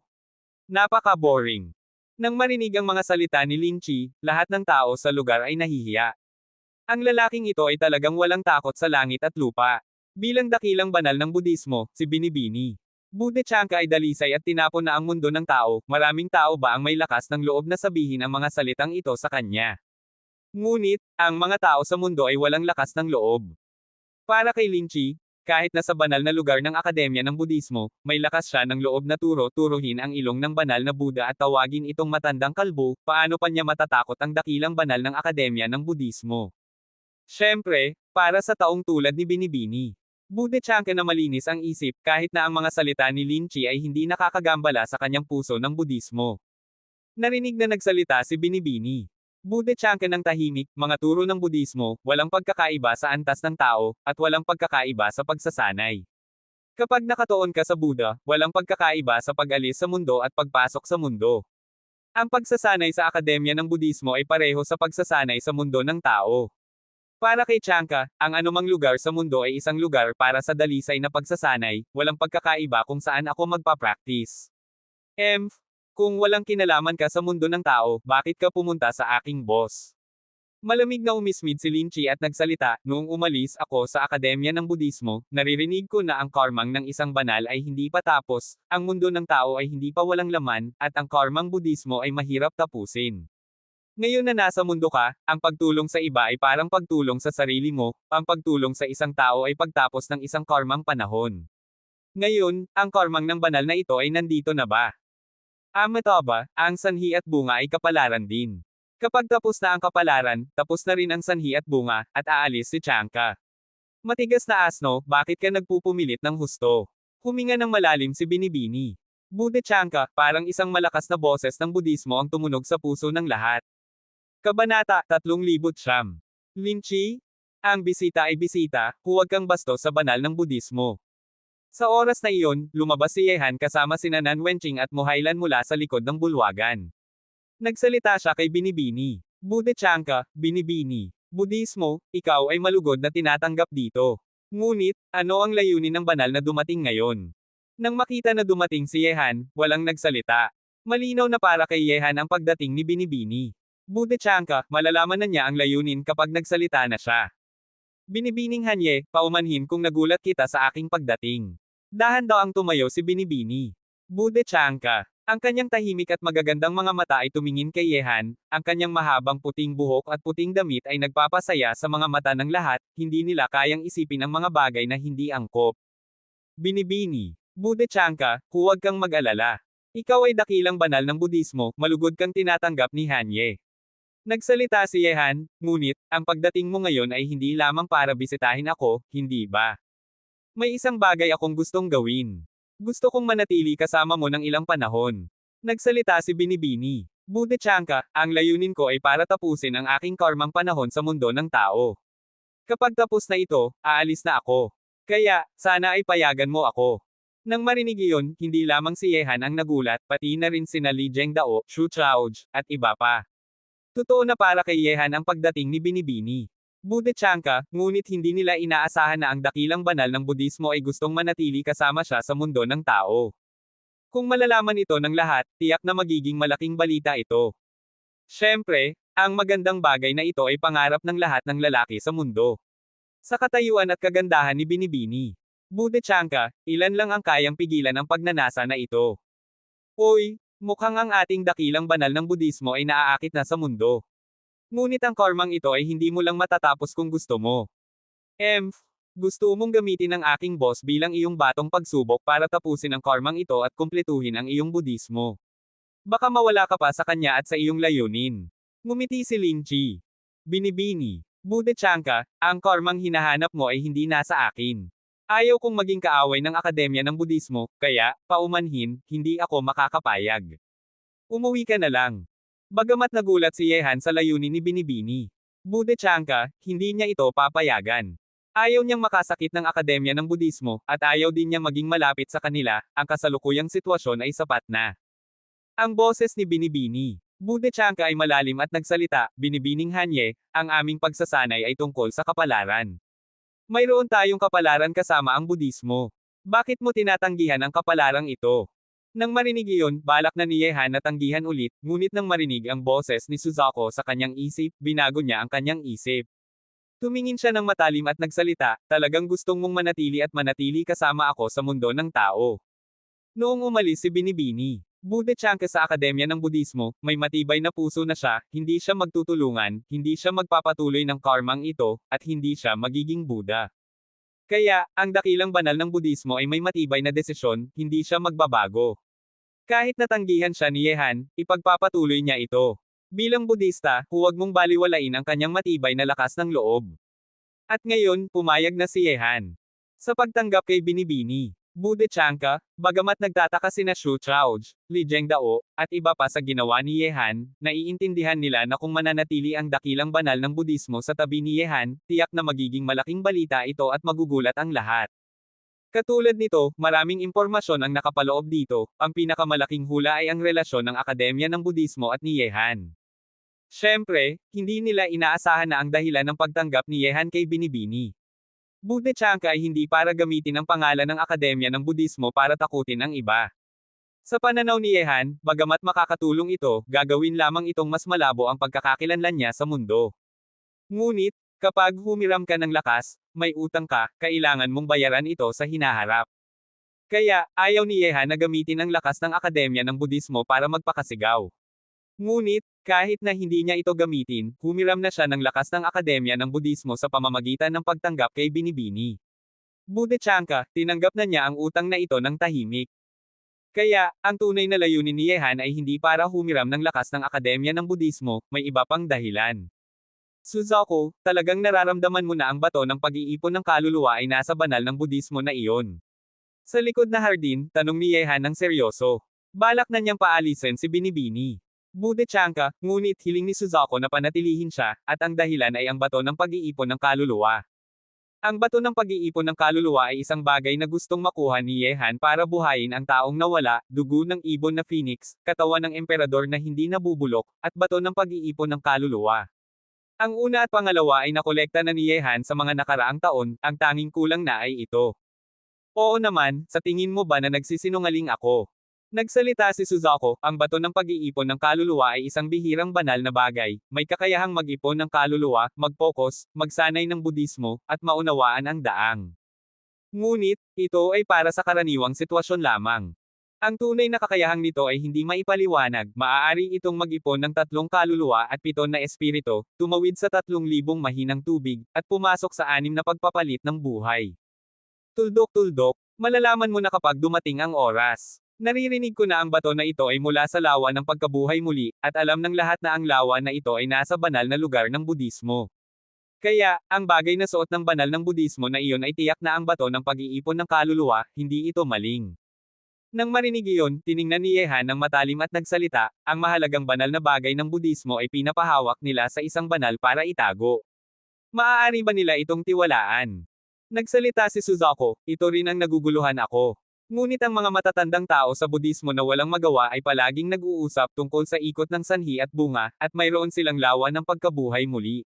Napaka-boring. Nang marinig ang mga salita ni Lin Chi, lahat ng tao sa lugar ay nahihiya. Ang lalaking ito ay talagang walang takot sa langit at lupa. Bilang dakilang banal ng Budismo, si Binibini Bude Chanka ay dalisay at tinapon na ang mundo ng tao, maraming tao ba ang may lakas ng loob na sabihin ang mga salitang ito sa kanya? Ngunit, ang mga tao sa mundo ay walang lakas ng loob. Para kay Lin Chi, kahit nasa banal na lugar ng Akademya ng Budismo, may lakas siya ng loob na turuhin ang ilong ng banal na Buddha at tawagin itong matandang kalbo, paano pa niya matatakot ang dakilang banal ng Akademya ng Budismo? Siyempre, para sa taong tulad ni Binibini Bude Chanka na malinis ang isip, kahit na ang mga salita ni Lin Chi ay hindi nakakagambala sa kanyang puso ng Budismo. Narinig na nagsalita si Binibini Bude Chanka ng tahimik, mga turo ng Budismo, walang pagkakaiba sa antas ng tao, at walang pagkakaiba sa pagsasanay. Kapag nakatuon ka sa Buddha, walang pagkakaiba sa pag-alis sa mundo at pagpasok sa mundo. Ang pagsasanay sa Akademya ng Budismo ay pareho sa pagsasanay sa mundo ng tao. Para kay Chanka, ang anumang lugar sa mundo ay isang lugar para sa dalisay na pagsasanay, walang pagkakaiba kung saan ako magpa-practice. Kung walang kinalaman ka sa mundo ng tao, bakit ka pumunta sa aking boss? Malamig na umismid si Lin Chi at nagsalita, noong umalis ako sa Akademya ng Budismo, naririnig ko na ang karmang ng isang banal ay hindi pa tapos, ang mundo ng tao ay hindi pa walang laman, at ang karmang Budismo ay mahirap tapusin. Ngayon na nasa mundo ka, ang pagtulong sa iba ay parang pagtulong sa sarili mo, ang pagtulong sa isang tao ay pagtapos ng isang karmang panahon. Ngayon, ang karmang ng banal na ito ay nandito na ba? Amitabha, ang sanhi at bunga ay kapalaran din. Kapag tapos na ang kapalaran, tapos na rin ang sanhi at bunga, at aalis si Chanka. Matigas na asno, bakit ka nagpupumilit ng husto? Huminga ng malalim si Binibini Bude Chanka, parang isang malakas na boses ng Budismo ang tumunog sa puso ng lahat. Kabanata 3,000. Lin Chi? Ang bisita ay bisita, huwag kang bastos sa banal ng Budismo. Sa oras na iyon, lumabas si Yehan kasama sina Nan Wenqing at Mohailan mula sa likod ng bulwagan. Nagsalita siya kay Binibini Bude Chanka, Binibini Budismo, ikaw ay malugod na tinatanggap dito. Ngunit, ano ang layunin ng banal na dumating ngayon? Nang makita na dumating si Yehan, walang nagsalita. Malinaw na para kay Yehan ang pagdating ni Binibini Bude Chanka, malalaman na niya ang layunin kapag nagsalita na siya. Binibining Hanye, paumanhin kung nagulat kita sa aking pagdating. Dahan daw ang tumayo si Binibini Bude Chanka. Ang kanyang tahimik at magagandang mga mata ay tumingin kay Yehan, ang kanyang mahabang puting buhok at puting damit ay nagpapasaya sa mga mata ng lahat, hindi nila kayang isipin ang mga bagay na hindi angkop. Binibini Bude Chanka, huwag kang mag-alala. Ikaw ay dakilang banal ng Budismo, malugod kang tinatanggap ni Hanye. Nagsalita si Yehan, ngunit, ang pagdating mo ngayon ay hindi lamang para bisitahin ako, hindi ba? May isang bagay akong gustong gawin. Gusto kong manatili kasama mo ng ilang panahon. Nagsalita si Binibini Bude Chanka, ang layunin ko ay para tapusin ang aking karmang panahon sa mundo ng tao. Kapag tapos na ito, aalis na ako. Kaya, sana ay payagan mo ako. Nang marinig iyon, hindi lamang si Yehan ang nagulat, pati na rin sina Li Zhengdao, Xu Chaoj, at iba pa. Totoo na para kay Yehan ang pagdating ni Binibini Bude Chanka, ngunit hindi nila inaasahan na ang dakilang banal ng Budismo ay gustong manatili kasama siya sa mundo ng tao. Kung malalaman ito ng lahat, tiyak na magiging malaking balita ito. Siyempre, ang magandang bagay na ito ay pangarap ng lahat ng lalaki sa mundo. Sa katayuan at kagandahan ni Binibini Bude Chanka, ilan lang ang kayang pigilan ang pagnanasa na ito. Oy, Mukhang ang ating dakilang banal ng Budismo ay naaakit na sa mundo. Ngunit ang karmang ito ay hindi mo lang matatapos kung gusto mo. Gusto mong gamitin ang aking boss bilang iyong batong pagsubok para tapusin ang karmang ito at kumpletuhin ang iyong Budismo. Baka mawala ka pa sa kanya at sa iyong layunin. Ngumiti si Lin Chi. Binibini. Budechanka, ang karmang hinahanap mo ay hindi nasa akin. Ayaw kong maging kaaway ng Akademya ng Budismo, kaya, paumanhin, hindi ako makakapayag. Umuwi ka na lang. Bagamat nagulat si Yehan sa layunin ni Binibini. Budechanka, hindi niya ito papayagan. Ayaw niyang makasakit ng Akademya ng Budismo, at ayaw din niya maging malapit sa kanila, ang kasalukuyang sitwasyon ay sapat na. Ang boses ni Binibini. Budechanka ay malalim at nagsalita, Binibining Hanye, ang aming pagsasanay ay tungkol sa kapalaran. Mayroon tayong kapalaran kasama ang Budismo. Bakit mo tinatanggihan ang kapalarang ito? Nang marinig iyon, balak na ni Yehan na tanggihan ulit, ngunit nang marinig ang boses ni Suzako sa kanyang isip, binago niya ang kanyang isip. Tumingin siya ng matalim at nagsalita, talagang gustong mong manatili at manatili kasama ako sa mundo ng tao. Noong umalis si Binibini, Budechanka sa Akademya ng Budismo, may matibay na puso na siya, hindi siya magtutulungan, hindi siya magpapatuloy ng karmang ito, at hindi siya magiging Buddha. Kaya, ang dakilang banal ng Budismo ay may matibay na desisyon, hindi siya magbabago. Kahit natanggihan siya ni Yehan, ipagpapatuloy niya ito. Bilang Budista, huwag mong baliwalain ang kanyang matibay na lakas ng loob. At ngayon, pumayag na si Yehan. Sa pagtanggap kay Binibini, Budechanka, bagamat nagtataka sina Shu Chaoj, Li Zhengdao, at iba pa sa ginawa ni Yehan, naiintindihan nila na kung mananatili ang dakilang banal ng Budismo sa tabi ni Yehan, tiyak na magiging malaking balita ito at magugulat ang lahat. Katulad nito, maraming impormasyon ang nakapaloob dito, ang pinakamalaking hula ay ang relasyon ng Akademya ng Budismo at ni Yehan. Siyempre, hindi nila inaasahan na ang dahilan ng pagtanggap ni Yehan kay Binibini. Budechanka ay hindi para gamitin ang pangalan ng Akademya ng Budismo para takutin ang iba. Sa pananaw ni Yehan, bagamat makakatulong ito, gagawin lamang itong mas malabo ang pagkakakilanlan niya sa mundo. Ngunit, kapag humiram ka ng lakas, may utang ka, kailangan mong bayaran ito sa hinaharap. Kaya, ayaw ni Yehan na gamitin ang lakas ng Akademya ng Budismo para magpakasigaw. Ngunit, kahit na hindi niya ito gamitin, humiram na siya ng lakas ng Akademya ng Budismo sa pamamagitan ng pagtanggap kay Binibini. Budechanka, tinanggap na niya ang utang na ito ng tahimik. Kaya, ang tunay na layunin ni Yehan ay hindi para humiram ng lakas ng Akademya ng Budismo, may iba pang dahilan. Suzako, talagang nararamdaman mo na ang bato ng pag-iipon ng kaluluwa ay nasa banal ng Budismo na iyon. Sa likod na hardin, tanong ni Yehan ng seryoso. Balak na niyang paalisin si Binibini. Budechanka, ngunit hiling ni Suzako na panatilihin siya, at ang dahilan ay ang bato ng pag-iipon ng kaluluwa. Ang bato ng pag-iipon ng kaluluwa ay isang bagay na gustong makuha ni Yehan para buhayin ang taong nawala, dugo ng ibon na phoenix, katawan ng emperador na hindi nabubulok, at bato ng pag-iipon ng kaluluwa. Ang una at pangalawa ay nakolekta na ni Yehan sa mga nakaraang taon, ang tanging kulang na ay ito. Oo naman, sa tingin mo ba na nagsisinungaling ako? Nagsalita si Suzako, ang bato ng pag-iipon ng kaluluwa ay isang bihirang banal na bagay, may kakayahang mag-ipon ng kaluluwa, mag-focus, magsanay ng Budismo, at maunawaan ang daang. Ngunit, ito ay para sa karaniwang sitwasyon lamang. Ang tunay na kakayahang nito ay hindi maipaliwanag, maaari itong mag-ipon ng 3 kaluluwa at 7 na espiritu, tumawid sa 3,000 mahinang tubig, at pumasok sa 6 na pagpapalit ng buhay. Tuldok-tuldok, malalaman mo na kapag dumating ang oras. Naririnig ko na ang bato na ito ay mula sa lawa ng pagkabuhay muli, at alam ng lahat na ang lawa na ito ay nasa banal na lugar ng Budismo. Kaya, ang bagay na suot ng banal ng Budismo na iyon ay tiyak na ang bato ng pag-iipon ng kaluluwa, hindi ito maling. Nang marinig iyon, tiningnan ni Yehan ng matalim at nagsalita, ang mahalagang banal na bagay ng Budismo ay pinapahawak nila sa isang banal para itago. Maaari ba nila itong tiwalaan? Nagsalita si Suzako, ito rin ang naguguluhan ako. Ngunit ang mga matatandang tao sa Budismo na walang magawa ay palaging nag-uusap tungkol sa ikot ng sanhi at bunga, at mayroon silang lawa ng pagkabuhay muli.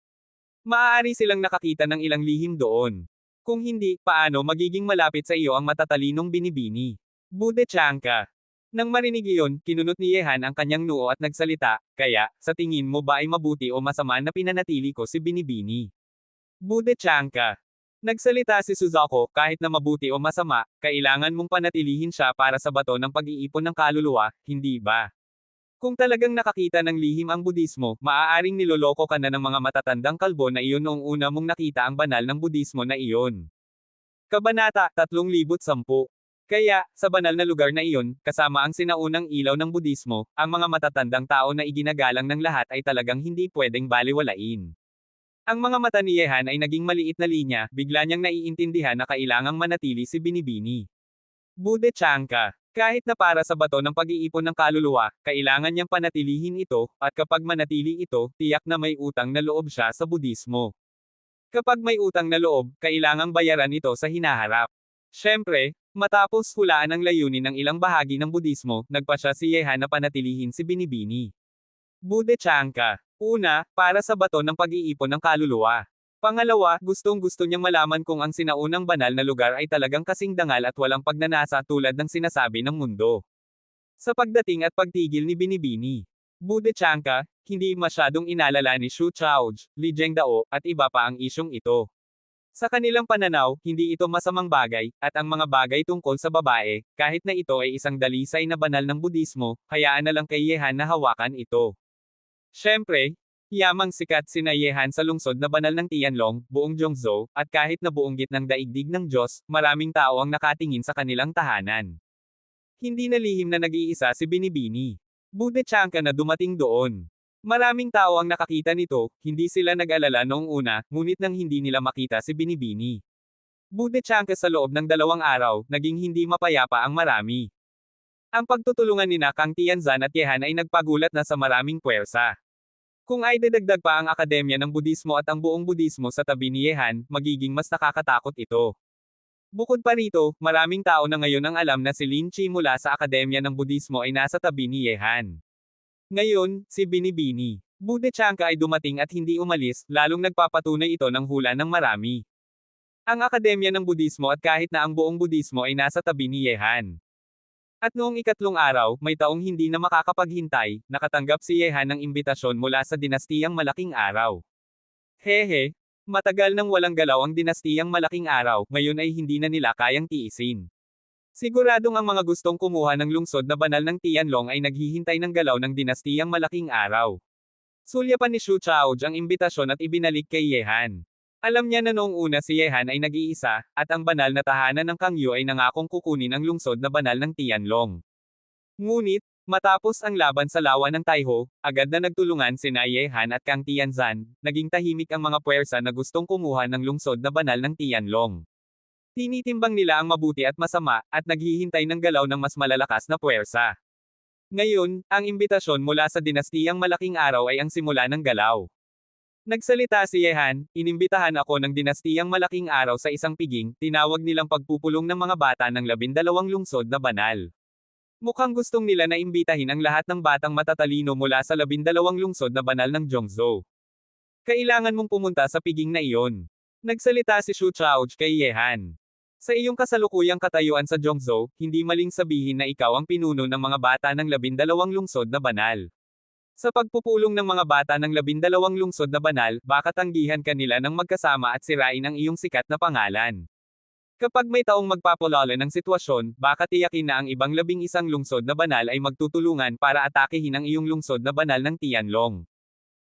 Maaari silang nakakita ng ilang lihim doon. Kung hindi, paano magiging malapit sa iyo ang matatalinong Binibini? Budechanka. Nang marinig iyon, kinunot ni Yehan ang kanyang noo at nagsalita, kaya, sa tingin mo ba ay mabuti o masama na pinanatili ko si Binibini? Budechanka. Nagsalita si Suzako, kahit na mabuti o masama, kailangan mong panatilihin siya para sa bato ng pag-iipon ng kaluluwa, hindi ba? Kung talagang nakakita ng lihim ang Budismo, maaaring niloloko ka na ng mga matatandang kalbo na iyon noong una mong nakita ang banal ng Budismo na iyon. Kabanata 3010. Kaya, sa banal na lugar na iyon, kasama ang sinaunang ilaw ng Budismo, ang mga matatandang tao na iginagalang ng lahat ay talagang hindi pwedeng baliwalain. Ang mga mata ni Yehan ay naging maliit na linya, bigla niyang naiintindihan na kailangang manatili si Binibini. Bude Chanka. Kahit na para sa bato ng pag-iipon ng kaluluwa, kailangan niyang panatilihin ito, at kapag manatili ito, tiyak na may utang na loob siya sa Budismo. Kapag may utang na loob, kailangang bayaran ito sa hinaharap. Siyempre, matapos hulaan ang layunin ng ilang bahagi ng Budismo, nagpasya si Yehan na panatilihin si Binibini. Bude Chanka. Una, para sa bato ng pag-iipon ng kaluluwa. Pangalawa, gustong-gusto niyang malaman kung ang sinaunang banal na lugar ay talagang kasing dangal at walang pagnanasa tulad ng sinasabi ng mundo. Sa pagdating at pagtigil ni Binibini, Bude Chanka, hindi masyadong inalala ni Xu Chaoj, Li Zhengdao, at iba pa ang isyong ito. Sa kanilang pananaw, hindi ito masamang bagay, at ang mga bagay tungkol sa babae, kahit na ito ay isang dalisay na banal ng Budismo, hayaan na lang kay Yehan na hawakan ito. Siyempre, yamang sikat sina Yehan sa lungsod na banal ng Tianlong, buong Zhongzhou, at kahit na buong gitnang daigdig ng Diyos, maraming tao ang nakatingin sa kanilang tahanan. Hindi na lihim na nag-iisa si Binibini. Bude Chanka na dumating doon. Maraming tao ang nakakita nito, hindi sila nag-alala noong una, ngunit nang hindi nila makita si Binibini. Bude Chanka sa loob ng 2 araw, naging hindi mapayapa ang marami. Ang pagtutulungan nina Kang Tianzan at Yehan ay nagpagulat na sa maraming puwersa. Kung ay dadagdag pa ang Akademya ng Budismo at ang buong Budismo sa tabi ni Yehan, magiging mas nakakatakot ito. Bukod pa rito, maraming tao na ngayon ang alam na si Lin Chi mula sa Akademya ng Budismo ay nasa tabi ni Yehan. Ngayon, si Binibini. Bude Chanka ay dumating at hindi umalis, lalong nagpapatunay ito ng hula ng marami. Ang Akademya ng Budismo at kahit na ang buong Budismo ay nasa tabi ni Yehan. At noong 3 araw, may taong hindi na makakapaghintay, nakatanggap si Yehan ng imbitasyon mula sa dinastiyang Malaking Araw. Hehe, matagal nang walang galaw ang dinastiyang Malaking Araw, ngayon ay hindi na nila kayang tiisin. Siguradong ang mga gustong kumuha ng lungsod na banal ng Tianlong ay naghihintay ng galaw ng dinastiyang Malaking Araw. Sulyapan ni Xu Chaoj ang imbitasyon at ibinalik kay Yehan. Alam niya na noong una si Yehan ay nag-iisa, at ang banal na tahanan ng Kangyu ay nangakong kukunin ang lungsod na banal ng Tianlong. Ngunit, matapos ang laban sa lawa ng Taiho, agad na nagtulungan sina Yehan at Kang Tianzan, naging tahimik ang mga puwersa na gustong kumuha ng lungsod na banal ng Tianlong. Tinitimbang nila ang mabuti at masama, at naghihintay ng galaw ng mas malalakas na puwersa. Ngayon, ang imbitasyon mula sa dinastiyang Malaking Araw ay ang simula ng galaw. Nagsalita si Yehan, inimbitahan ako ng dinastiyang Malaking Araw sa isang piging, tinawag nilang pagpupulong ng mga bata ng 12 lungsod na banal. Mukhang gustong nila na imbitahin ang lahat ng batang matatalino mula sa 12 lungsod na banal ng Zhongzhou. Kailangan mong pumunta sa piging na iyon. Nagsalita si Xu Chaoj kay Yehan. Sa iyong kasalukuyang katayuan sa Zhongzhou, hindi maling sabihin na ikaw ang pinuno ng mga bata ng 12 lungsod na banal. Sa pagpupulong ng mga bata ng 12 lungsod na banal, baka tanggihan ka nila ng magkasama at sirain ang iyong sikat na pangalan. Kapag may taong magpapalala ng sitwasyon, baka tiyakin na ang ibang 11 lungsod na banal ay magtutulungan para atakehin ang iyong lungsod na banal ng Tianlong.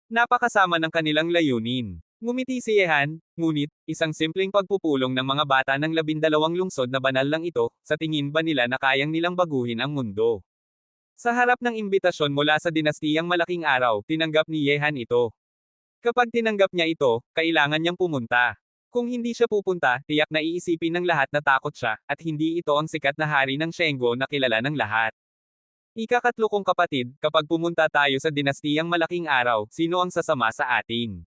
Napakasama ng kanilang layunin. Ngumiti si Yehan, ngunit, isang simpleng pagpupulong ng mga bata ng 12 lungsod na banal lang ito, sa tingin ba nila na kayang nilang baguhin ang mundo? Sa harap ng imbitasyon mula sa dinastiyang Malaking Araw, tinanggap ni Yehan ito. Kapag tinanggap niya ito, kailangan niyang pumunta. Kung hindi siya pupunta, tiyak na iisipin ng lahat na takot siya, at hindi ito ang sikat na hari ng Shengguo na kilala ng lahat. Ikakatlo kong kapatid, kapag pumunta tayo sa dinastiyang Malaking Araw, sino ang sasama sa atin?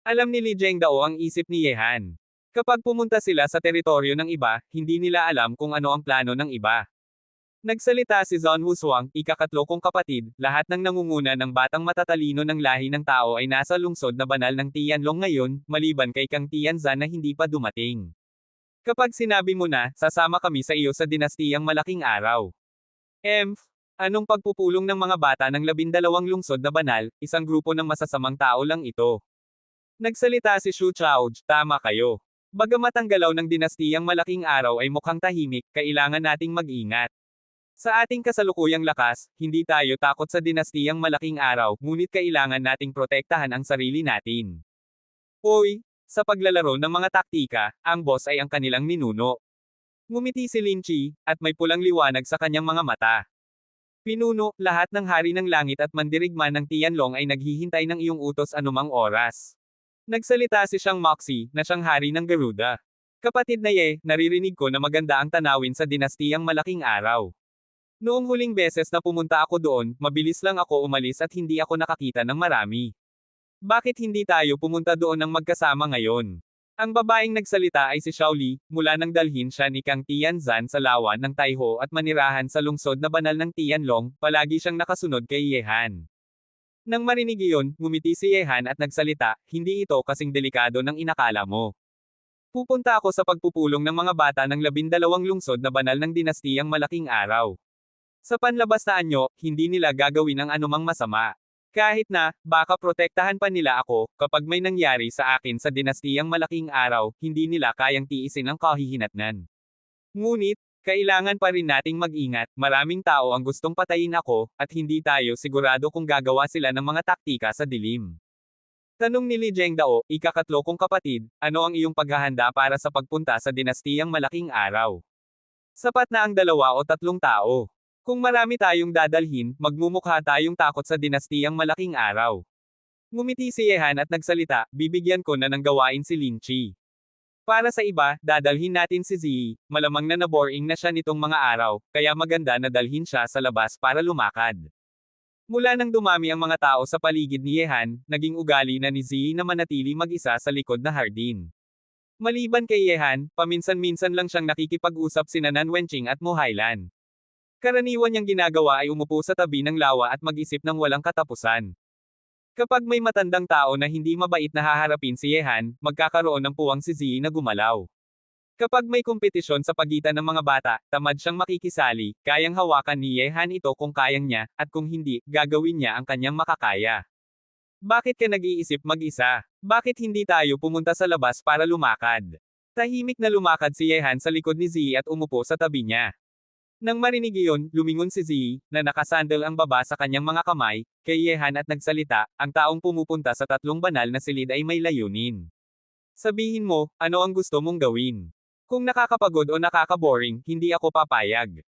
Alam ni Li Zhengdao ang isip ni Yehan. Kapag pumunta sila sa teritoryo ng iba, hindi nila alam kung ano ang plano ng iba. Nagsalita si Zhon Wushuang, ikakatlo kong kapatid, lahat ng nangunguna ng batang matatalino ng lahi ng tao ay nasa lungsod na banal ng Tianlong ngayon, maliban kay Kang Tianzan na hindi pa dumating. Kapag sinabi mo na, sasama kami sa iyo sa dinastiyang Malaking Araw. Anong pagpupulong ng mga bata ng 12 lungsod na banal, isang grupo ng masasamang tao lang ito. Nagsalita si Xu Chaoj, tama kayo. Bagamat ang galaw ng dinastiyang Malaking Araw ay mukhang tahimik, kailangan nating mag-ingat. Sa ating kasalukuyang lakas, hindi tayo takot sa dinastiyang malaking araw, ngunit kailangan nating protektahan ang sarili natin. Hoy, sa paglalaro ng mga taktika, ang boss ay ang kanilang ninuno. Ngumiti si Lin Chi, at may pulang liwanag sa kanyang mga mata. Pinuno, lahat ng hari ng langit at mandirigma ng Tianlong ay naghihintay ng iyong utos anumang oras. Nagsalita si Shang Moxie, na siyang hari ng Garuda. Kapatid na Ye, naririnig ko na maganda ang tanawin sa dinastiyang malaking araw. Noong huling beses na pumunta ako doon, mabilis lang ako umalis at hindi ako nakakita ng marami. Bakit hindi tayo pumunta doon ng magkasama ngayon? Ang babaeng nagsalita ay si Shaoli, mula nang dalhin siya ni Kang Tianzan sa lawan ng Taiho at manirahan sa lungsod na banal ng Tianlong, palagi siyang nakasunod kay Yehan. Nang marinig iyon, ngumiti si Yehan at nagsalita, hindi ito kasing delikado ng inakala mo. Pupunta ako sa pagpupulong ng mga bata ng 12 lungsod na banal ng dinastiyang malaking araw. Sa panlabas na anyo, hindi nila gagawin ang anumang masama. Kahit na, baka protektahan pa nila ako, kapag may nangyari sa akin sa dinastiyang malaking araw, hindi nila kayang tiisin ang kahihinatnan. Ngunit, kailangan pa rin nating mag-ingat, maraming tao ang gustong patayin ako, at hindi tayo sigurado kung gagawa sila ng mga taktika sa dilim. Tanong ni Li Zhengdao, ikakatlo kong kapatid, ano ang iyong paghahanda para sa pagpunta sa dinastiyang malaking araw? Sapat na ang 2 o 3 tao. Kung marami tayong dadalhin, magmumukha tayong takot sa dinastiyang malaking araw. Ngumiti si Yehan at nagsalita, bibigyan ko na ng gawain si Lin Chi. Para sa iba, dadalhin natin si Ziyi, malamang na naboring na siya nitong mga araw, kaya maganda na dalhin siya sa labas para lumakad. Mula nang dumami ang mga tao sa paligid ni Yehan, naging ugali na ni Ziyi na manatili mag-isa sa likod na hardin. Maliban kay Yehan, paminsan-minsan lang siyang nakikipag-usap sina Nan Wenqing at Mo Hailan. Karaniwan niyang ginagawa ay umupo sa tabi ng lawa at mag-isip ng walang katapusan. Kapag may matandang tao na hindi mabait na haharapin si Yehan, magkakaroon ng puwang si Ziyi na gumalaw. Kapag may kompetisyon sa pagitan ng mga bata, tamad siyang makikisali, kayang hawakan ni Yehan ito kung kayang niya, at kung hindi, gagawin niya ang kanyang makakaya. Bakit ka nag-iisip mag-isa? Bakit hindi tayo pumunta sa labas para lumakad? Tahimik na lumakad si Yehan sa likod ni Ziyi at umupo sa tabi niya. Nang marinig iyon, lumingon si Ziyi, na nakasandal ang baba sa kanyang mga kamay, kay Yehan at nagsalita, ang taong pumupunta sa 3 banal na silid ay may layunin. Sabihin mo, ano ang gusto mong gawin? Kung nakakapagod o nakakaboring, hindi ako papayag.